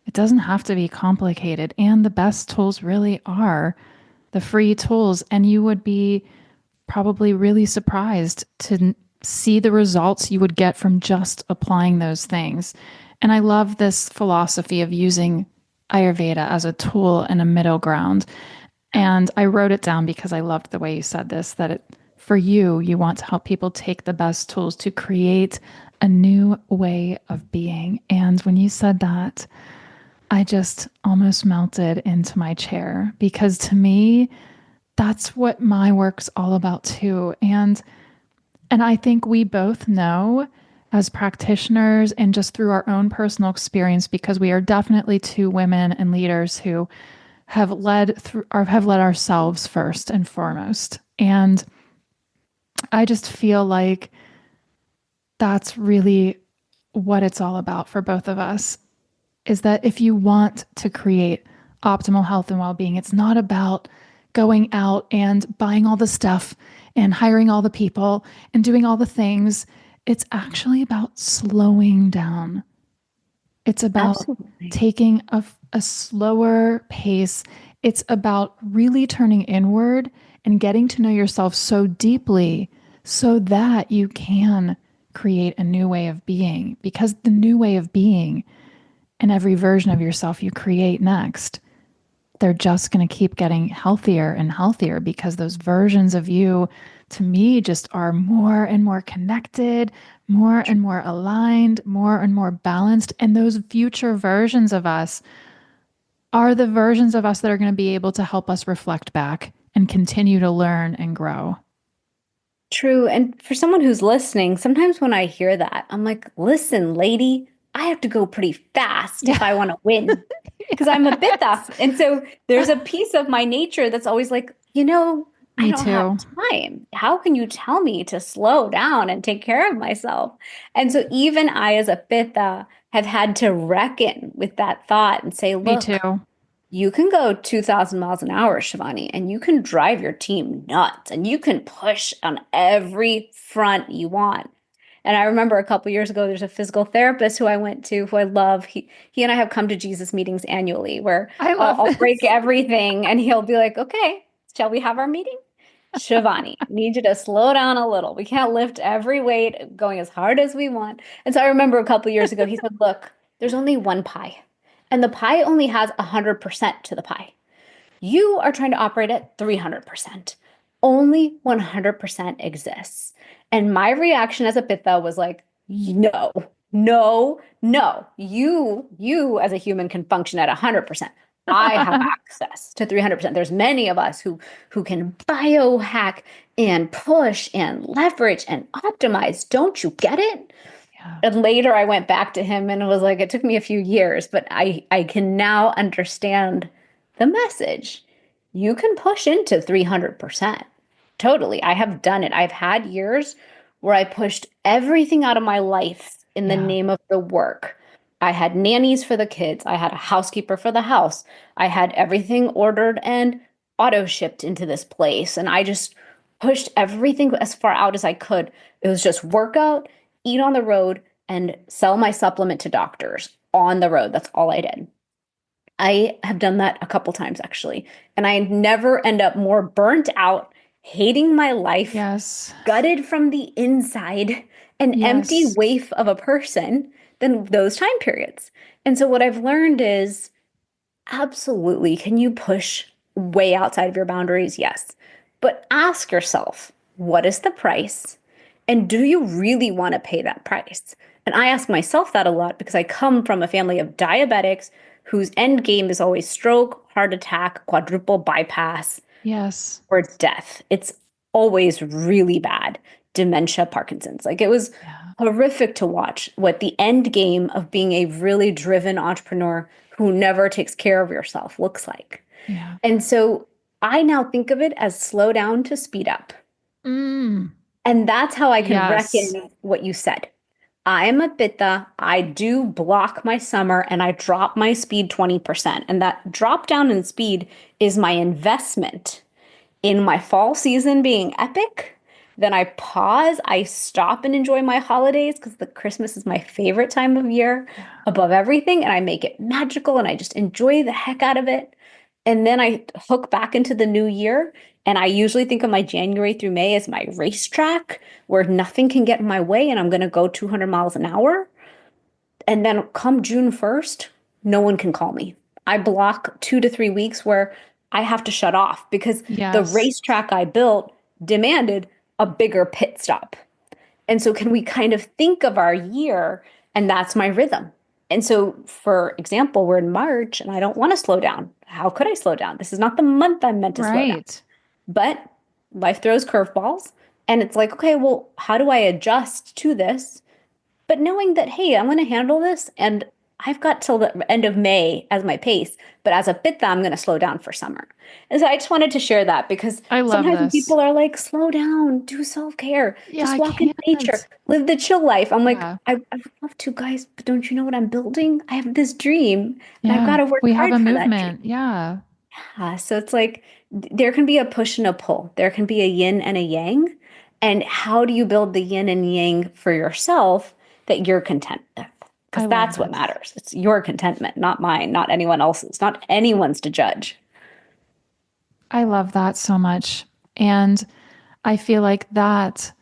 it doesn't have to be complicated. And the best tools really are the free tools. And you would be probably really surprised to see the results you would get from just applying those things. And I love this philosophy of using Ayurveda as a tool and a middle ground. And I wrote it down because I loved the way you said this, that for you, you want to help people take the best tools to create a new way of being. And when you said that, I just almost melted into my chair because to me, that's what my work's all about too. And I think we both know as practitioners and just through our own personal experience, because we are definitely two women and leaders who have led through or have led ourselves first and foremost. And I just feel like that's really what it's all about for both of us, is that if you want to create optimal health and well-being, it's not about going out and buying all the stuff and hiring all the people and doing all the things. It's actually about slowing down. It's about Absolutely. taking a slower pace. It's about really turning inward and getting to know yourself so deeply so that you can create a new way of being. Because the new way of being and every version of yourself you create next, they're just going to keep getting healthier and healthier because those versions of you, to me, just are more and more connected, more and more aligned, more and more balanced. And those future versions of us are the versions of us that are going to be able to help us reflect back and continue to learn and grow. True. And for someone who's listening, sometimes when I hear that, I'm like, listen, lady, I have to go pretty fast if Yeah. I want to win because I'm a pitta. Yes. And so there's a piece of my nature that's always like, I Me don't have too. time. How can you tell me to slow down and take care of myself? And so even I, as a pitta, have had to reckon with that thought and say, Me look, too. you can go 2,000 miles an hour, Shivani, and you can drive your team nuts and you can push on every front you want. And I remember a couple years ago, there's a physical therapist who I went to who I love. He and I have come to Jesus meetings annually where I I'll, love I'll break this. everything and he'll be like, okay, shall we have our meeting? Shivani, need you to slow down a little. We can't lift every weight going as hard as we want. And so I remember a couple years ago, he said, look, there's only one pie, and the pie only has 100% to the pie. You are trying to operate at 300%. Only 100% exists. And my reaction as a pitta was like, no, no, no. You as a human can function at 100%. I have access to 300%. There's many of us who can biohack and push and leverage and optimize. Don't you get it? Yeah. And later I went back to him and was like, it took me a few years, but I can now understand the message. You can push into 300%. Totally. I have done it. I've had years where I pushed everything out of my life in the Yeah. name of the work. I had nannies for the kids. I had a housekeeper for the house. I had everything ordered and auto shipped into this place. And I just pushed everything as far out as I could. It was just workout, eat on the road, and sell my supplement to doctors on the road. That's all I did. I have done that a couple times actually, and I never end up more burnt out, hating my life, Yes. gutted from the inside, an empty Yes. waif of a person than those time periods. And so what I've learned is absolutely. Can you push way outside of your boundaries? Yes. But ask yourself, what is the price? And do you really want to pay that price? And I ask myself that a lot because I come from a family of diabetics whose end game is always stroke, heart attack, quadruple bypass, Yes. or death. It's always really bad. Dementia, Parkinson's. Like it was Yeah. horrific to watch what the end game of being a really driven entrepreneur who never takes care of yourself looks like. Yeah. And so I now think of it as slow down to speed up. Mm. And that's how I can Yes. reckon what you said. I am a pitta. I do block my summer and I drop my speed 20%. And that drop down in speed is my investment in my fall season being epic. Then I pause, I stop and enjoy my holidays because the Christmas is my favorite time of year Yeah. above everything. And I make it magical and I just enjoy the heck out of it. And then I hook back into the new year. And I usually think of my January through May as my racetrack where nothing can get in my way and I'm going to go 200 miles an hour. And then come June 1st, no one can call me. I block 2 to 3 weeks where I have to shut off because the Yes. racetrack I built demanded a bigger pit stop. And so, can we kind of think of our year? And that's my rhythm. And so, for example, we're in March and I don't want to slow down. How could I slow down? This is not the month I'm meant to slow down. Right. But life throws curveballs. And it's like, okay, well, how do I adjust to this? But knowing that, hey, I'm going to handle this and I've got till the end of May as my pace, but as a pitta, I'm going to slow down for summer. And so I just wanted to share that because I love sometimes when this. people are like, slow down, do self-care, Yeah, just I walk in nature, can't. live the chill life. I'm like, Yeah. I would love to, guys, but don't you know what I'm building? I have this dream and I've got Yeah. to work We have hard a for that dream. movement. Yeah. So it's like there can be a push and a pull. There can be a yin and a yang. And how do you build the yin and yang for yourself that you're content with? I Because love that's what this. matters. It's your contentment, not mine, not anyone else's, not anyone's to judge. I love that so much. And I feel like that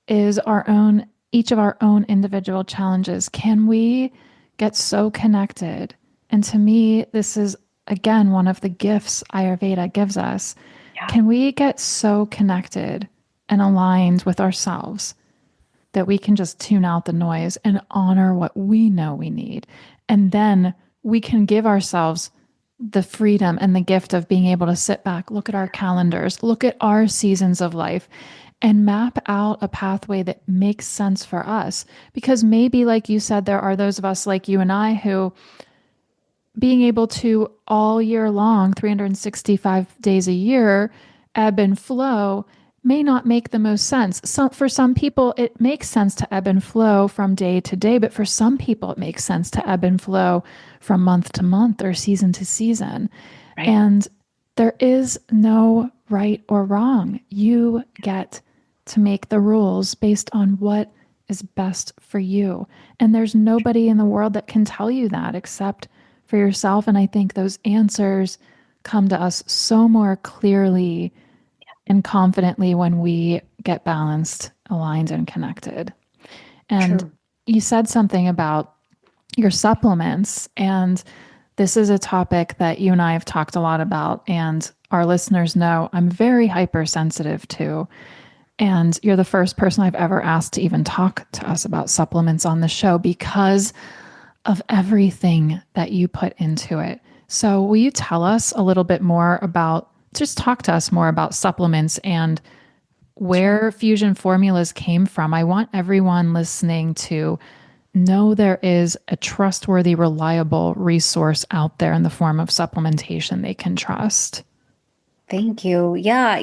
is our own, each of our own individual challenges. Can we get so connected? And to me, this is again one of the gifts Ayurveda gives us. Yeah, Can we get so connected and aligned with ourselves that we can just tune out the noise and honor what we know we need? And then we can give ourselves the freedom and the gift of being able to sit back, look at our calendars, look at our seasons of life, and map out a pathway that makes sense for us. Because maybe, like you said, there are those of us like you and I who being able to all year long, 365 days a year, ebb and flow may not make the most sense. For some people, it makes sense to ebb and flow from day to day, but for some people, it makes sense to ebb and flow from month to month or season to season. Right. And there is no right or wrong. You get to make the rules based on what is best for you. And there's nobody in the world that can tell you that except for yourself. And I think those answers come to us so more clearly and confidently when we get balanced, aligned, and connected. And True. you said something about your supplements. And this is a topic that you and I have talked a lot about. And our listeners know I'm very hypersensitive to. And you're the first person I've ever asked to even talk to us about supplements on the show because of everything that you put into it. So, will you tell us a little bit more about, just talk to us more about supplements and Sure. where fusion formulas came from? I want everyone listening to know there is a trustworthy, reliable resource out there in the form of supplementation they can trust. Thank you. Yeah,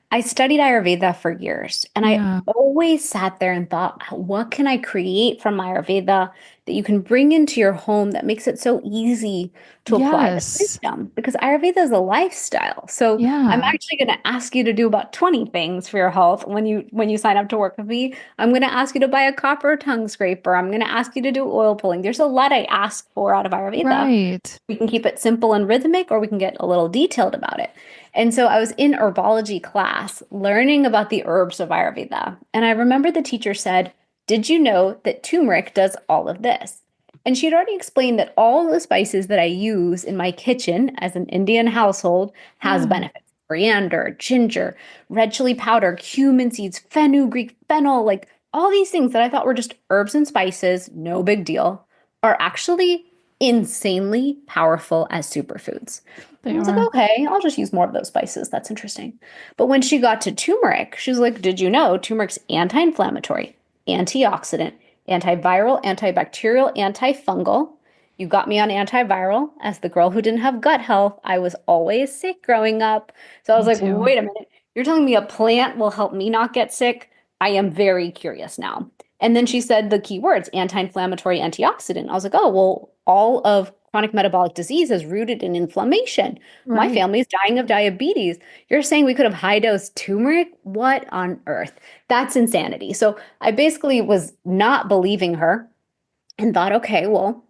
I studied Ayurveda for years, and I Yeah. always sat there and thought, what can I create from Ayurveda that you can bring into your home that makes it so easy to apply this Yes. wisdom? Because Ayurveda is a lifestyle. So I'm Yeah. actually going to ask you to do about 20 things for your health when you sign up to work with me. I'm going to ask you to buy a copper tongue scraper. I'm going to ask you to do oil pulling. There's a lot I ask for out of Ayurveda. Right. We can keep it simple and rhythmic, or we can get a little detailed about it. And so I was in herbology class learning about the herbs of Ayurveda. And I remember the teacher said, "Did you know that turmeric does all of this?" And she'd already explained that all the spices that I use in my kitchen as an Indian household has Yeah. benefits. Coriander, ginger, red chili powder, cumin seeds, fenugreek, fennel, like all these things that I thought were just herbs and spices, no big deal, are actually insanely powerful as superfoods. They I was like, are. okay, I'll just use more of those spices. That's interesting. But when she got to turmeric, she was like, did you know turmeric's anti-inflammatory, antioxidant, antiviral, antibacterial, antifungal? You got me on antiviral. As the girl who didn't have gut health, I was always sick growing up. So I was Me like, too. wait a minute. You're telling me a plant will help me not get sick? I am very curious now. And then she said the key words, anti-inflammatory, antioxidant. I was like, oh, well, all of chronic metabolic disease is rooted in inflammation. My Right. family is dying of diabetes. You're saying we could have high dose turmeric? What on earth? That's insanity. So I basically was not believing her and thought, okay, well,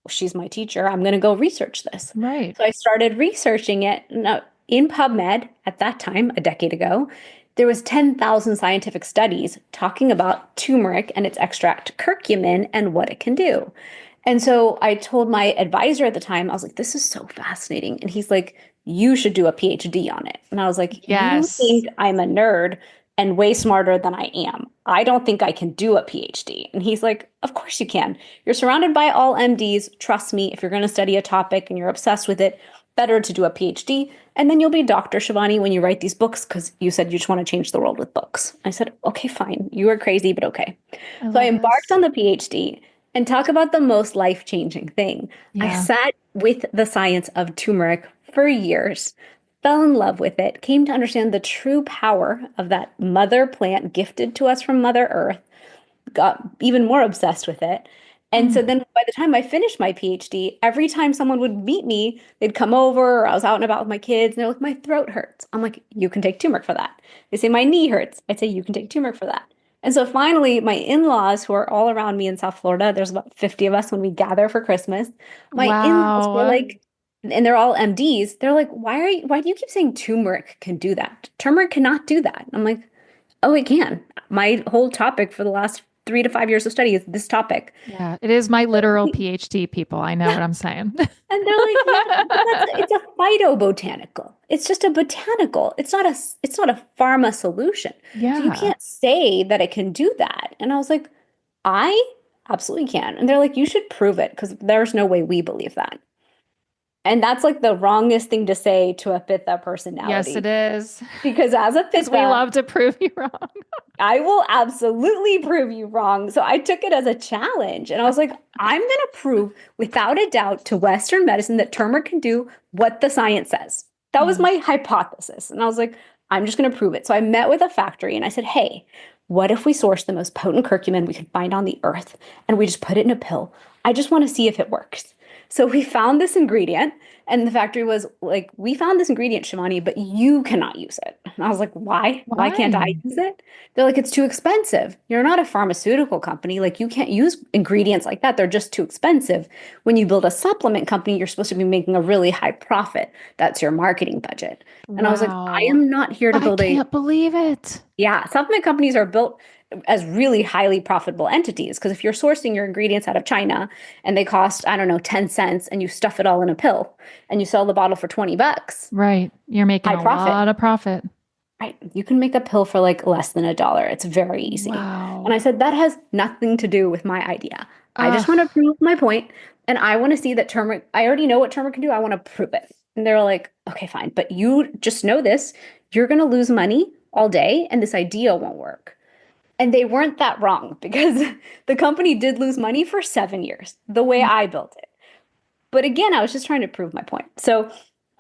she's my teacher. I'm going to go research this. Right. So I started researching it. Now, in PubMed at that time, a decade ago, there was 10,000 scientific studies talking about turmeric and its extract curcumin and what it can do. And so I told my advisor at the time, I was like, this is so fascinating. And he's like, you should do a PhD on it. And I was like, you Yes. think I'm a nerd and way smarter than I am. I don't think I can do a PhD. And he's like, of course you can. You're surrounded by all MDs. Trust me, if you're going to study a topic and you're obsessed with it, better to do a PhD. And then you'll be Dr. Shivani when you write these books because you said you just want to change the world with books. I said, okay, fine. You are crazy, but okay. I So I love embarked this. on the PhD and talk about the most life-changing thing. I Yeah. sat with the science of turmeric for years, fell in love with it, came to understand the true power of that mother plant gifted to us from Mother Earth, got even more obsessed with it. And Mm. so then by the time I finished my PhD, every time someone would meet me, they'd come over, or I was out and about with my kids, and they're like, my throat hurts. I'm like, you can take turmeric for that. They say, my knee hurts. I'd say, you can take turmeric for that. And so finally, my in-laws, who are all around me in South Florida, there's about 50 of us when we gather for Christmas. My in-laws were Wow. like, and they're all MDs. They're like, why do you keep saying turmeric can do that? Turmeric cannot do that. I'm like, oh, it can. My whole topic for the last 3 to 5 years of study is this topic. Yeah. It is my literal PhD, people. I know Yeah. what I'm saying. And they're like, yeah, but it's a phytobotanical. It's just a botanical. It's not a pharma solution. So you Yeah. can't say that it can do that. And I was like, I absolutely can. And they're like, you should prove it because there's no way we believe that. And that's like the wrongest thing to say to a Pitta Yes, it personality. is. Because as a Because we Pitta, love to prove you wrong. I will absolutely prove you wrong. So I took it as a challenge. And I was like, I'm going to prove without a doubt to Western medicine that turmeric can do what the science says. That was my Yes. hypothesis. And I was like, I'm just going to prove it. So I met with a factory and I said, hey, what if we source the most potent curcumin we could find on the earth and we just put it in a pill? I just want to see if it works. So we found this ingredient, and the factory was like, we found this ingredient, Shivani, but you cannot use it. And I was like, why? Why can't I Why? use it? They're like, it's too expensive. You're not a pharmaceutical company. Like, you can't use ingredients like that. They're just too expensive. When you build a supplement company, you're supposed to be making a really high profit. That's your marketing budget. And I was like, I Wow. am not here to I build a, can't believe it. yeah, supplement companies are built as really highly profitable entities. Because if you're sourcing your ingredients out of China and they cost, I don't know, 10 cents and you stuff it all in a pill and you sell the bottle for 20 bucks, Right. You're making high a profit. lot of profit. Right. You can make a pill for like less than $1. It's very easy. And I Wow. said, that has nothing to do with my idea. I just want to Ugh. prove my point, and I want to see that turmeric, I already know what turmeric can do. I want to prove it. And they're like, okay, fine. But you just know this. You're going to lose money all day, and this idea won't work. And they weren't that wrong because the company did lose money for 7 years, the way I built it. But again, I was just trying to prove my point. So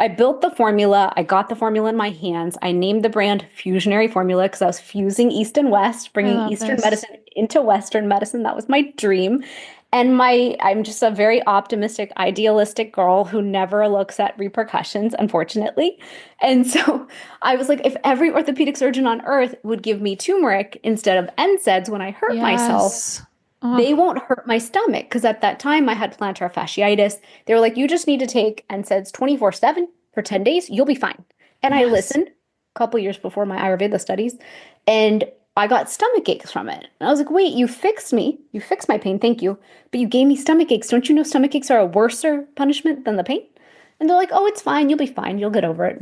I built the formula. I got the formula in my hands. I named the brand Fusionary Formula because I was fusing East and West, I bringing love Eastern this. medicine into Western medicine. That was my dream. And I'm just a very optimistic, idealistic girl who never looks at repercussions, unfortunately. And so I was like, if every orthopedic surgeon on earth would give me turmeric instead of NSAIDs when I hurt myself, Yes. Oh, they won't hurt my stomach. Because at that time I had plantar fasciitis. They were like, you just need to take NSAIDs 24/7 for 10 days. You'll be fine. And I yes. listened a couple years before my Ayurveda studies, and I got stomach aches from it. And I was like, wait, you fixed me. You fixed my pain. Thank you. But you gave me stomach aches. Don't you know stomach aches are a worser punishment than the pain? And they're like, oh, it's fine. You'll be fine. You'll get over it.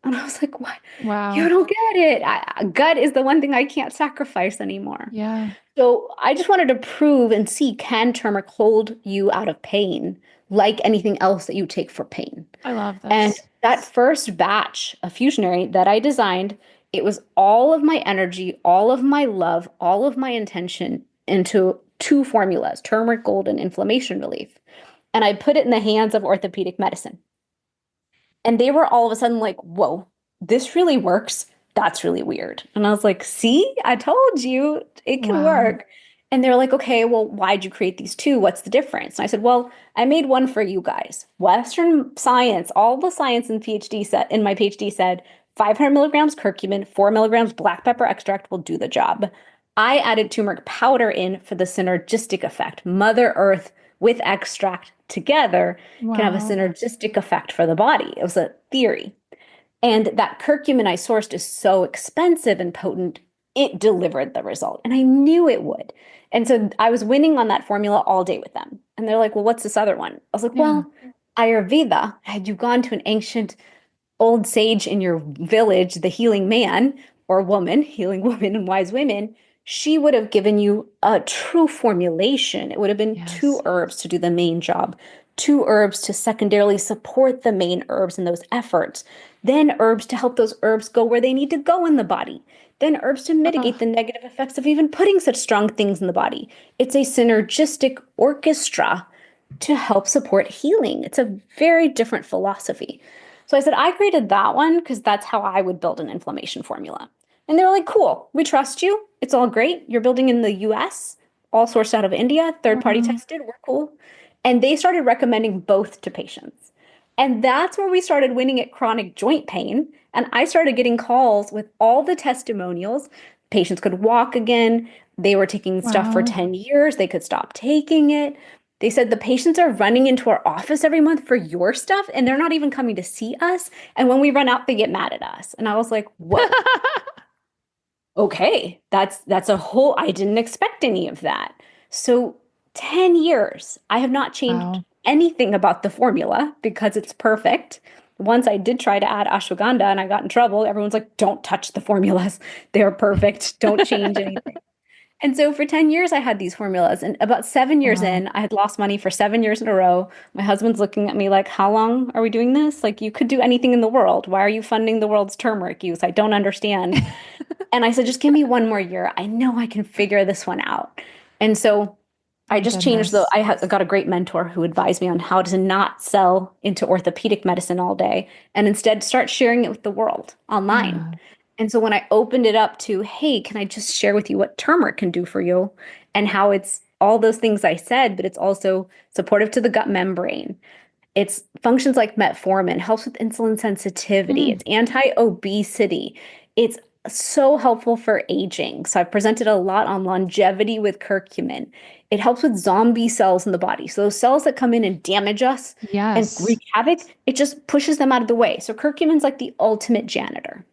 And I was like, what? You Wow. don't get it. Gut is the one thing I can't sacrifice anymore. Yeah. So I just wanted to prove and see, can turmeric hold you out of pain like anything else that you take for pain? I love And this. that first batch of Fusionary that I designed, it was all of my energy, all of my love, all of my intention into two formulas, turmeric gold and inflammation relief. And I put it in the hands of orthopedic medicine. And they were all of a sudden like, whoa, this really works. That's really weird. And I was like, see, I told you it can Wow. work. And they're like, okay, well, why'd you create these two? What's the difference? And I said, well, I made one for you guys. Western science, all the science in PhD set in my PhD said 500 milligrams curcumin, 4 milligrams black pepper extract will do the job. I added turmeric powder in for the synergistic effect. Mother Earth with extract together can have a Wow. synergistic effect for the body. It was a theory. And that curcumin I sourced is so expensive and potent, it delivered the result. And I knew it would. And so I was winning on that formula all day with them. And they're like, well, what's this other one? I was like, Yeah. well, Ayurveda, had you gone to an ancient old sage in your village, the healing man or woman, healing woman and wise women, she would have given you a true formulation. It would have been two Yes. herbs to do the main job, two herbs to secondarily support the main herbs in those efforts, then herbs to help those herbs go where they need to go in the body, then herbs to mitigate Oh, the negative effects of even putting such strong things in the body. It's a synergistic orchestra to help support healing. It's a very different philosophy. So I said, I created that one because that's how I would build an inflammation formula. And they were like, cool, we trust you. It's all great. You're building in the US, all sourced out of India, third party wow. tested. We're cool. And they started recommending both to patients. And that's where we started winning at chronic joint pain. And I started getting calls with all the testimonials. Patients could walk again. They were taking stuff for Wow. 10 years. They could stop taking it. They said the patients are running into our office every month for your stuff and they're not even coming to see us. And when we run out, they get mad at us. And I was like, whoa, okay, that's a whole, I didn't expect any of that. So 10 years, I have not changed Wow. anything about the formula because it's perfect. Once I did try to add ashwagandha and I got in trouble, everyone's like, don't touch the formulas. They're perfect. Don't change anything. And so for 10 years, I had these formulas. And about 7 years Wow. in, I had lost money for 7 years in a row. My husband's looking at me like, how long are we doing this? Like, you could do anything in the world. Why are you funding the world's turmeric use? I don't understand. And I said, just give me one more year. I know I can figure this one out. And so I Oh, just changed goodness. got a great mentor who advised me on how to not sell into orthopedic medicine all day and instead start sharing it with the world online. Yeah. And so when I opened it up to, hey, can I just share with you what turmeric can do for you and how it's all those things I said, but it's also supportive to the gut membrane. It's functions like metformin, helps with insulin sensitivity, Mm. it's anti-obesity. It's so helpful for aging. So I've presented a lot on longevity with curcumin. It helps with zombie cells in the body. So those cells that come in and damage us and Yes. wreak havoc, it just pushes them out of the way. So curcumin's like the ultimate janitor.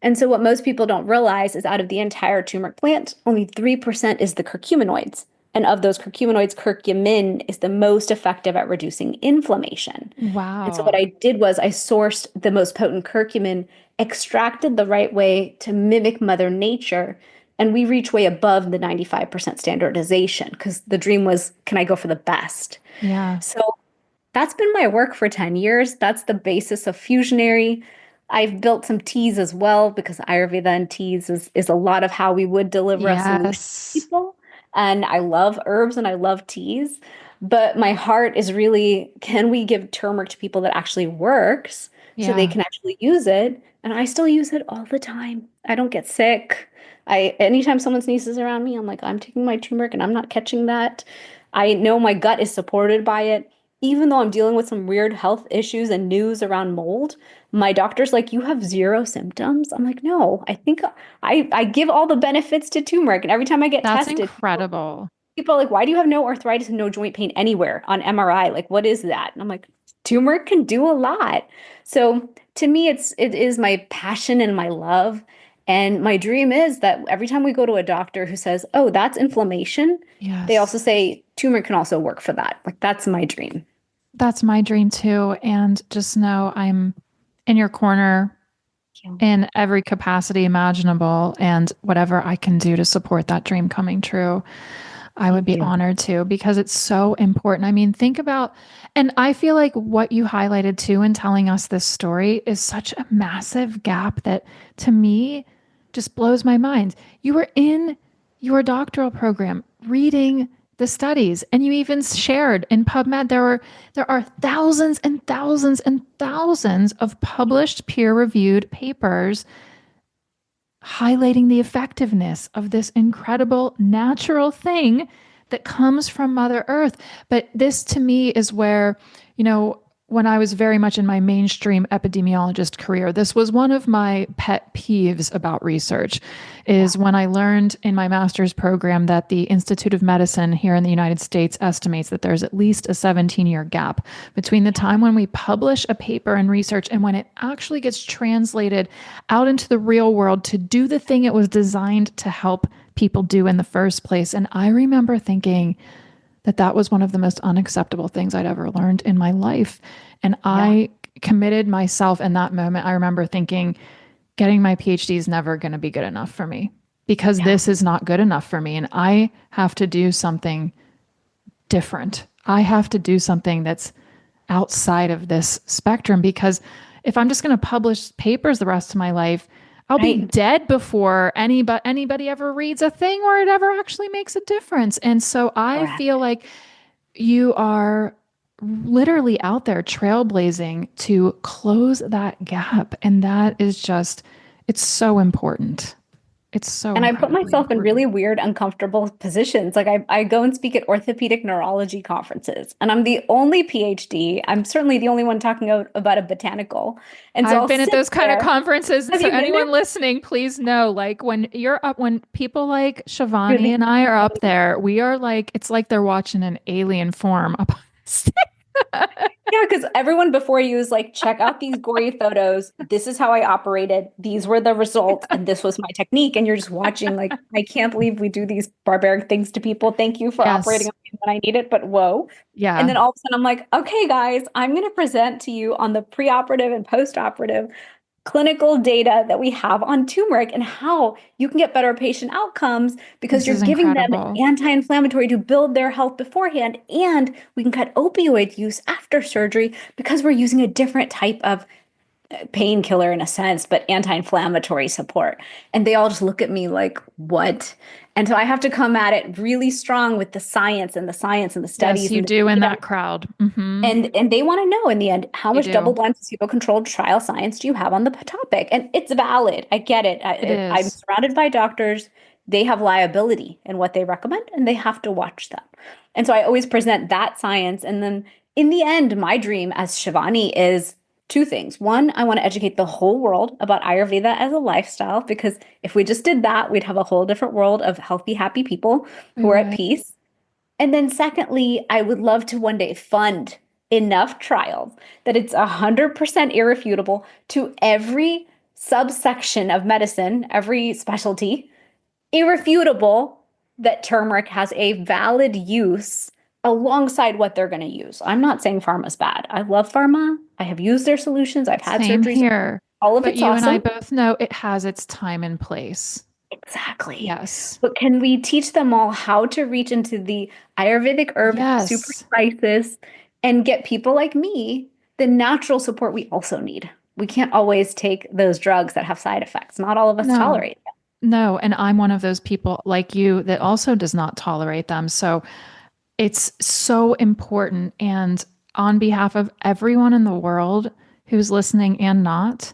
And so what most people don't realize is out of the entire turmeric plant, only 3% is the curcuminoids. And of those curcuminoids, curcumin is the most effective at reducing inflammation. And so what Wow. I did was I sourced the most potent curcumin, extracted the right way to mimic Mother Nature, and we reach way above the 95% standardization because the dream was, can I go for the best? Yeah. So that's been my work for 10 years. That's the basis of fusionary. I've built some teas as well because Ayurveda and teas is a lot of how we would deliver a solution to Yes. people. And I love herbs and I love teas. But my heart is really, can we give turmeric to people that actually works so they Yeah. can actually use it? And I still use it all the time. I don't get sick. Anytime someone sneezes around me, I'm like, I'm taking my turmeric and I'm not catching that. I know my gut is supported by it even though I'm dealing with some weird health issues and news around mold, my doctor's like, you have zero symptoms. I'm like, no, I think I give all the benefits to turmeric. And every time I get That's tested, incredible. people are like, why do you have no arthritis and no joint pain anywhere on MRI? Like, what is that? And I'm like, turmeric can do a lot. So to me, it is my passion and my love. And my dream is that every time we go to a doctor who says, oh, that's inflammation, they Yes. also say turmeric can also work for that. Like, that's my dream. That's my dream too. And just know I'm in your corner Yeah. in every capacity imaginable and whatever I can do to support that dream coming true. I would Thank be you. honored to because it's so important. I mean, think about, and I feel like what you highlighted too in telling us this story is such a massive gap that to me just blows my mind. You were in your doctoral program reading the studies and you even shared in PubMed there are thousands and thousands and thousands of published peer-reviewed papers highlighting the effectiveness of this incredible natural thing that comes from Mother Earth. But this to me is where, you know, when I was very much in my mainstream epidemiologist career, this was one of my pet peeves about research Yeah. is when I learned in my master's program that the Institute of Medicine here in the United States estimates that there's at least a 17-year gap between the time when we publish a paper in research and when it actually gets translated out into the real world to do the thing it was designed to help people do in the first place. And I remember thinking, that was one of the most unacceptable things I'd ever learned in my life. And Yeah. I committed myself in that moment. I remember thinking, getting my PhD is never going to be good enough for me because Yeah. this is not good enough for me. And I have to do something different. I have to do something that's outside of this spectrum because if I'm just going to publish papers the rest of my life, I'll be Right. dead before anybody ever reads a thing or it ever actually makes a difference. And so I feel Correct. like you are literally out there trailblazing to close that gap. And that is just, it's so important. It's so And I put incredibly myself in important. really weird, uncomfortable positions. Like I go and speak at orthopedic neurology conferences, and I'm the only PhD. I'm certainly the only one talking about a botanical. And so I've I'll been at sit those kind of there. conferences. And Have so you been there? anyone listening, please know, like when you're up, when people like Shivani Really? and I are up there, we are like, it's like they're watching an alien form up on stage. Yeah, because everyone before you is like, check out these gory photos. This is how I operated. These were the results, and this was my technique. And you're just watching, like, I can't believe we do these barbaric things to people. Thank you for operating Yes. on me when I need it, but whoa. And Yeah. then all of a sudden, I'm like, okay, guys, I'm going to present to you on the preoperative and postoperative. clinical data that we have on turmeric and how you can get better patient outcomes because This you're is giving them incredible. anti-inflammatory to build their health beforehand. And we can cut opioid use after surgery because we're using a different type of painkiller in a sense, but anti-inflammatory support. And they all just look at me like, what? And so I have to come at it really strong with the science and the science and the Yes, studies you and the do in data. that crowd. Hmm. And they want to know in the end, how You much do. double-blind placebo-controlled trial science do you have on the topic? And it's valid. I get it. It I'm is. surrounded by doctors. They have liability in what they recommend, and they have to watch that. And so I always present that science. And then in the end, my dream as Shivani is two things. One, I want to educate the whole world about Ayurveda as a lifestyle, because if we just did that, we'd have a whole different world of healthy, happy people We who are at would. peace. And then secondly, I would love to one day fund enough trials that it's 100% irrefutable to every subsection of medicine, every specialty, irrefutable that turmeric has a valid use alongside what they're going to use. I'm not saying pharma's bad. I love pharma. I have used their solutions. I've had Same surgeries. here. All of But it's you and I awesome. both know it has its time and place. Exactly. Yes. But can we teach them all how to reach into the Ayurvedic herb super Yes. spices and get people like me the natural support we also need? We can't always take those drugs that have side effects. Not all of us No, tolerate them. no. And I'm one of those people like you that also does not tolerate them. So it's so important. And on behalf of everyone in the world who's listening and not,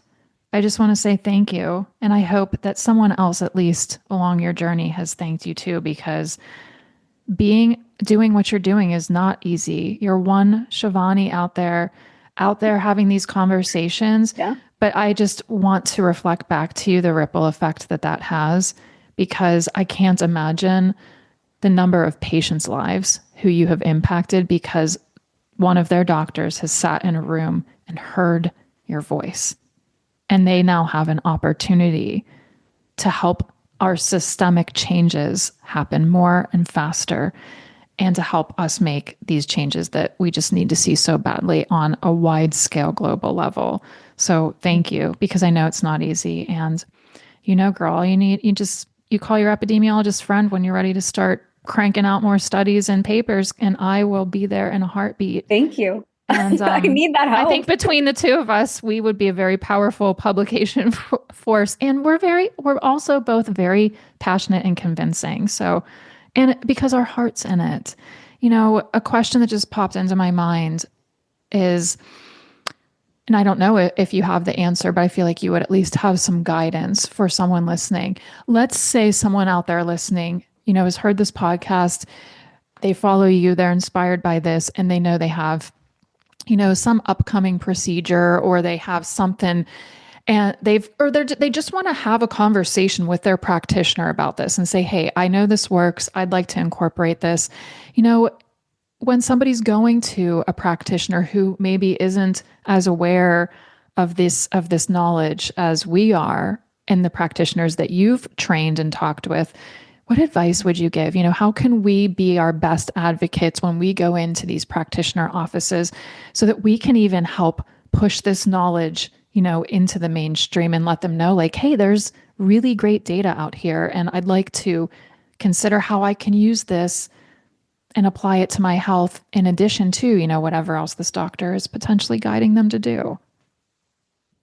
I just want to say thank you. And I hope that someone else, at least along your journey, has thanked you too, because doing what you're doing is not easy. You're one Shivani out there having these conversations. Yeah. But I just want to reflect back to you the ripple effect that that has, because I can't imagine the number of patients' lives who you have impacted because one of their doctors has sat in a room and heard your voice. And they now have an opportunity to help our systemic changes happen more and faster, and to help us make these changes that we just need to see so badly on a wide scale global level. So thank you, because I know it's not easy. And girl, you call your epidemiologist friend when you're ready to start cranking out more studies and papers, and I will be there in a heartbeat. Thank you. And I need that I think help. between the two of us, we would be a very powerful publication force. And we're also both very passionate and convincing. So, and because our heart's in it, a question that just popped into my mind is, and I don't know if you have the answer, but I feel like you would at least have some guidance for someone listening. Let's say someone out there listening, has heard this podcast, they follow you, they're inspired by this, and they know they have some upcoming procedure, or they have something, and they just want to have a conversation with their practitioner about this and say, hey, I know this works, I'd like to incorporate this. When somebody's going to a practitioner who maybe isn't as aware of this knowledge as we are, and the practitioners that you've trained and talked with, what advice would you give? How can we be our best advocates when we go into these practitioner offices, so that we can even help push this knowledge, into the mainstream, and let them know, like, hey, there's really great data out here, and I'd like to consider how I can use this and apply it to my health in addition to, whatever else this doctor is potentially guiding them to do.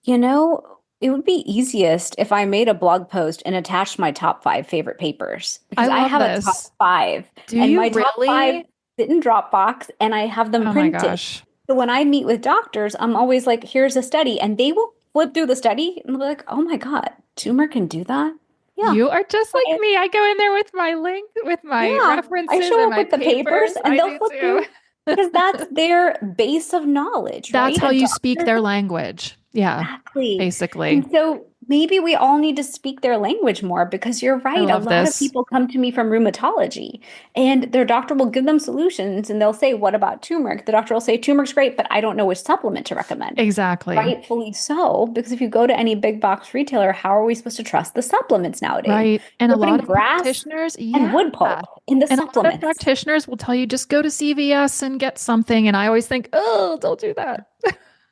It would be easiest if I made a blog post and attached my top five favorite papers I because I love have a top this. five Do and you my top five really? sit in Dropbox and I have them Oh my printed. gosh. So when I meet with doctors, I'm always like, here's a study. And they will flip through the study and be like, oh my God, tumor can do that? Yeah. You are just like I- me. I go in there with my link, with my Yeah. I references show and up my with the papers papers. and I they'll do flip too. through because that's their base of knowledge, That's right? how A you speak doctor. their language. Yeah, Exactly. basically. And so maybe we all need to speak their language more because you're I right. A love lot of this. people come to me from rheumatology and their doctor will give them solutions and they'll say, what about turmeric? The doctor will say, turmeric's great, but I don't know which supplement to recommend. Exactly. Rightfully so, because if you go to any big box retailer, how are we supposed to trust the supplements nowadays? Right. And a They're lot putting of grass practitioners, and yeah. wood pulp in the And a lot of supplements. practitioners will tell you just go to CVS and get something. And I always think, oh, don't do that.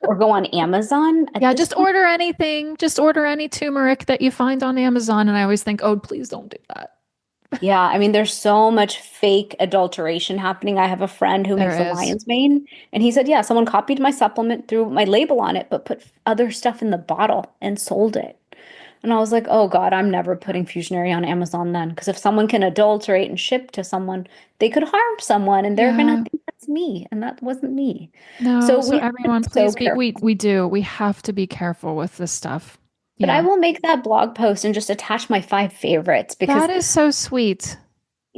or go on Amazon at Yeah, this just point. order anything. Just order any turmeric that you find on Amazon. And I always think, oh, please don't do that. Yeah, I mean, there's so much fake adulteration happening. I have a friend who There makes a is. lion's mane, and he said, yeah, someone copied my supplement, threw my label on it, but put other stuff in the bottle and sold it. And I was like, oh God, I'm never putting Fusionary on Amazon then. Because if someone can adulterate and ship to someone, they could harm someone and they're gonna Yeah. think that's me, and that wasn't me. No. So So we have to everyone, be so please be, careful. we do. We have to be careful with this stuff. But I Yeah. will make that blog post and just attach my five favorites because That is so sweet.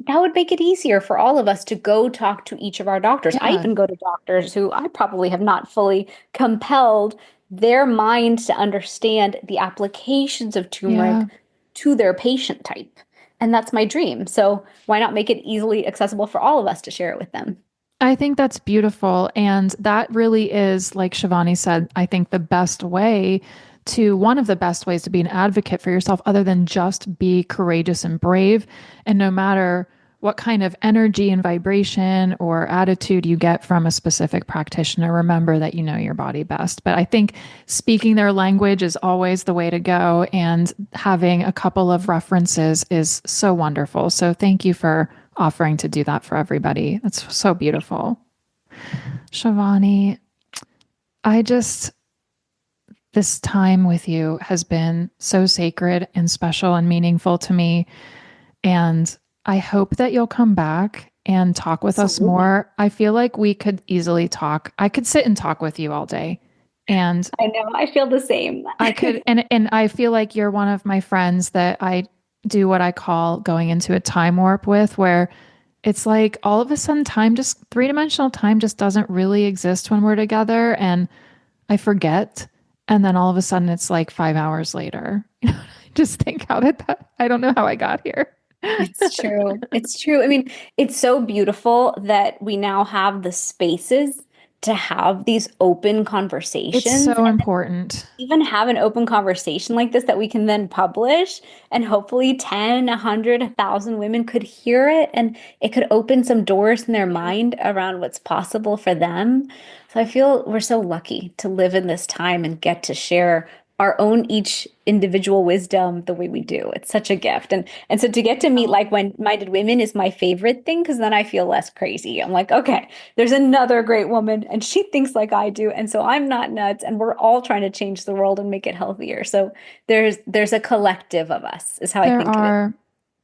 that would make it easier for all of us to go talk to each of our doctors. I Yeah. even go to doctors who I probably have not fully compelled their mind to understand the applications of turmeric Yeah. to their patient type. And that's my dream. So why not make it easily accessible for all of us to share it with them? I think that's beautiful. And that really is, like Shivani said, I think the best way to one of the best ways to be an advocate for yourself, other than just be courageous and brave. And no matter what kind of energy and vibration or attitude you get from a specific practitioner, remember that you know your body best. But I think speaking their language is always the way to go. And having a couple of references is so wonderful. So thank you for offering to do that for everybody. That's so beautiful. Shivani, I just, this time with you has been so sacred and special and meaningful to me. And I hope that you'll come back and talk with us Absolutely. more. I feel like we could easily talk. I could sit and talk with you all day. And I know, I feel the same. I could, and I feel like you're one of my friends that I do what I call going into a time warp with, where it's like all of a sudden time just three-dimensional time just doesn't really exist when we're together, and I forget. And then all of a sudden it's like 5 hours later. Just think how did that, I don't know how I got here. It's true. It's true. I mean, it's so beautiful that we now have the spaces to have these open It's conversations so and important. even have an open conversation like this that we can then publish and hopefully 10, 100, 1,000 women could hear it and it could open some doors in their mind around what's possible for them. So I feel we're so lucky to live in this time and get to share our own each individual wisdom the way we do. It's such a gift. And so to get to meet Oh, like-minded women is my favorite thing because then I feel less crazy. I'm like, okay, there's another great woman and she thinks like I do. And so I'm not nuts and we're all trying to change the world and make it healthier. So there's a collective of us is how I there think of it. are,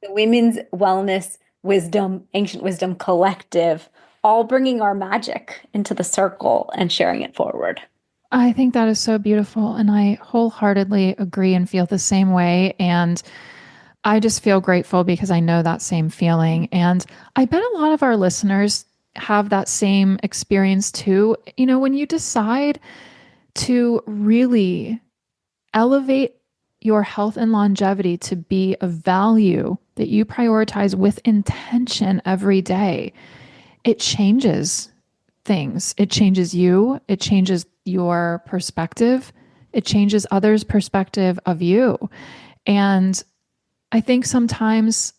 The women's wellness wisdom, ancient wisdom collective, all bringing our magic into the circle and sharing it forward. I think that is so beautiful. And I wholeheartedly agree and feel the same way. And I just feel grateful because I know that same feeling. And I bet a lot of our listeners have that same experience too. You know, when you decide to really elevate your health and longevity to be a value that you prioritize with intention every day, it changes things. It changes you, it changes your perspective, it changes others' perspective of you. And I think sometimes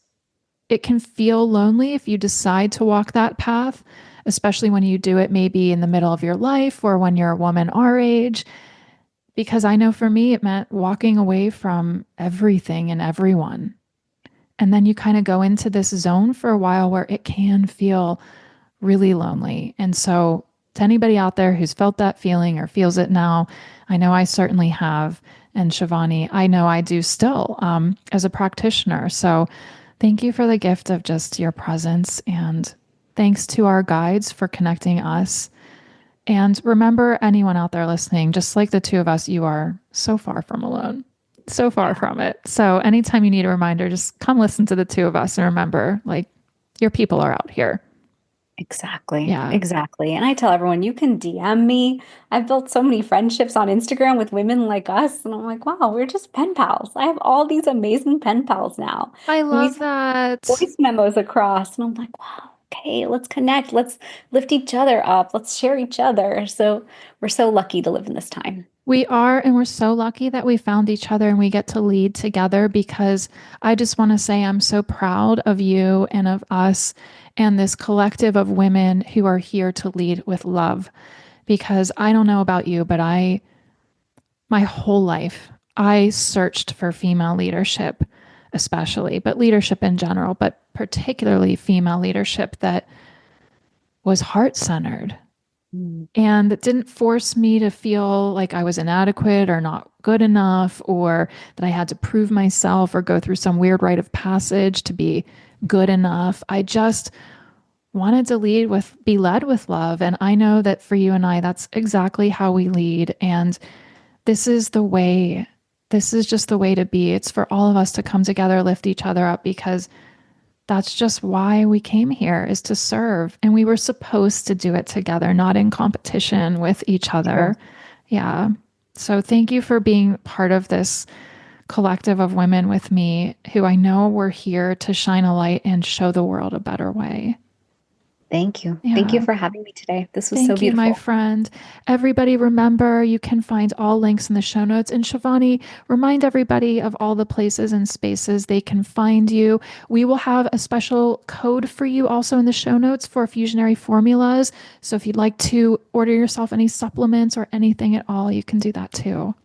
it can feel lonely if you decide to walk that path, especially when you do it maybe in the middle of your life or when you're a woman our age. Because I know for me, it meant walking away from everything and everyone. And then you kind of go into this zone for a while where it can feel really lonely. And so, to anybody out there who's felt that feeling or feels it now, I know I certainly have. And Shivani, I know I do still as a practitioner. So, thank you for the gift of just your presence. And thanks to our guides for connecting us. And remember, anyone out there listening, just like the two of us, you are so far from alone, so far Yeah. from it. So, anytime you need a reminder, just come listen to the two of us and remember, like, your people are out here. Exactly. Yeah. Exactly. And I tell everyone, you can DM me. I've built so many friendships on Instagram with women like us. And I'm like, wow, we're just pen pals. I have all these amazing pen pals now. I And we love send that. voice memos across. And I'm like, wow, okay, let's connect. Let's lift each other up. Let's share each other. So we're so lucky to live in this time. We are, and we're so lucky that we found each other and we get to lead together because I just want to say I'm so proud of you and of us and this collective of women who are here to lead with love. because I don't know about you, but my whole life, I searched for female leadership, especially, but leadership in general, but particularly female leadership that was heart centered. And it didn't force me to feel like I was inadequate or not good enough, or that I had to prove myself or go through some weird rite of passage to be good enough. I just wanted to be led with love. And I know that for you and I, that's exactly how we lead. And this is the way, this is just the way to be. It's for all of us to come together, lift each other up, because that's just why we came here, is to serve. And we were supposed to do it together, not in competition with each other. Yeah. So thank you for being part of this collective of women with me, who I know we're here to shine a light and show the world a better way. Thank you. Yeah. Thank you for having me today. This was so Thank you, beautiful. my friend. Everybody, remember, you can find all links in the show notes. And Shivani, remind everybody of all the places and spaces they can find you. We will have a special code for you also in the show notes for fusionary formulas. So if you'd like to order yourself any supplements or anything at all, you can do that too.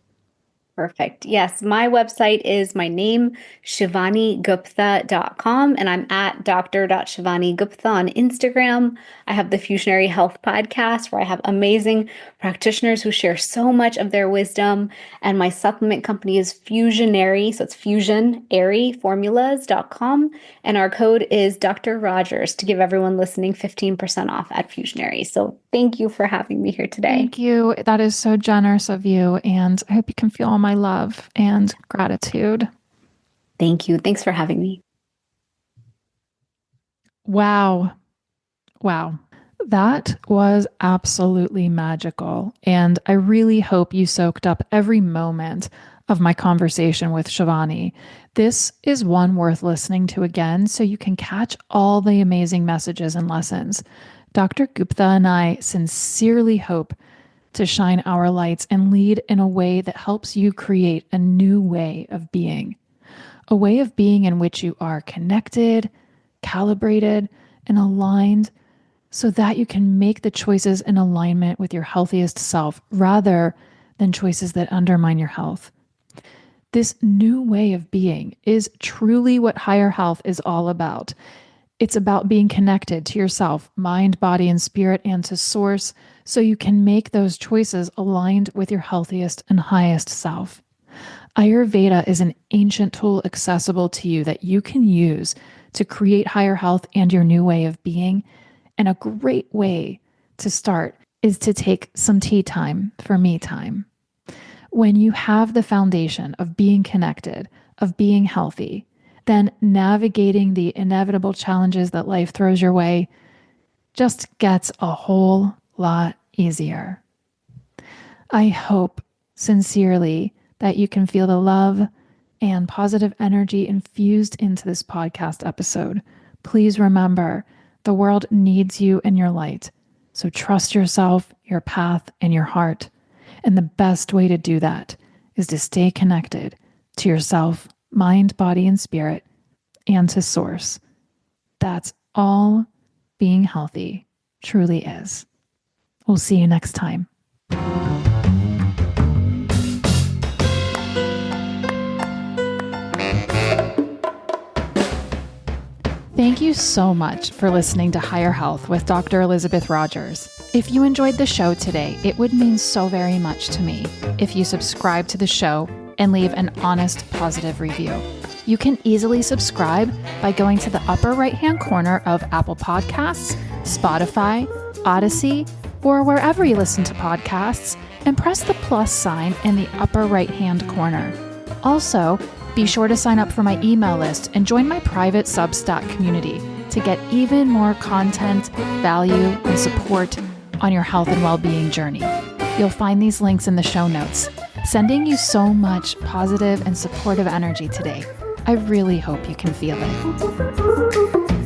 Perfect. Yes, my website is my name, shivanigupta.com, and I'm at dr.shivanigupta on Instagram. I have the Fusionary Health Podcast, where I have amazing practitioners who share so much of their wisdom. And my supplement company is Fusionary, so it's fusionairyformulas.com. And our code is Dr. Rogers to give everyone listening 15% off at Fusionary. So thank you for having me here today. Thank you. That is so generous of you. And I hope you can feel all my love and gratitude. Thank you. Thanks for having me. Wow. Wow. That was absolutely magical. And I really hope you soaked up every moment of my conversation with Shivani. This is one worth listening to again, so you can catch all the amazing messages and lessons. Dr. Gupta and I sincerely hope to shine our lights and lead in a way that helps you create a new way of being. A way of being in which you are connected, calibrated, and aligned, so that you can make the choices in alignment with your healthiest self rather than choices that undermine your health. This new way of being is truly what higher health is all about. It's about being connected to yourself, mind, body, and spirit, and to source, so you can make those choices aligned with your healthiest and highest self. Ayurveda is an ancient tool accessible to you that you can use to create higher health and your new way of being. And a great way to start is to take some tea time for me time. When you have the foundation of being connected, of being healthy, then navigating the inevitable challenges that life throws your way just gets a whole lot easier. I hope sincerely that you can feel the love and positive energy infused into this podcast episode. Please remember, the world needs you and your light. So trust yourself, your path, and your heart. And the best way to do that is to stay connected to yourself, mind, body, and spirit, and to source. That's all being healthy truly is. We'll see you next time. Thank you so much for listening to Higher Health with Dr. Elizabeth Rogers. If you enjoyed the show today, it would mean so very much to me if you subscribe to the show and leave an honest, positive review. You can easily subscribe by going to the upper right-hand corner of Apple Podcasts, Spotify, Odyssey, or wherever you listen to podcasts, and press the plus sign in the upper right-hand corner. Also, be sure to sign up for my email list and join my private Substack community to get even more content, value, and support on your health and well-being journey. You'll find these links in the show notes. Sending you so much positive and supportive energy today. I really hope you can feel it.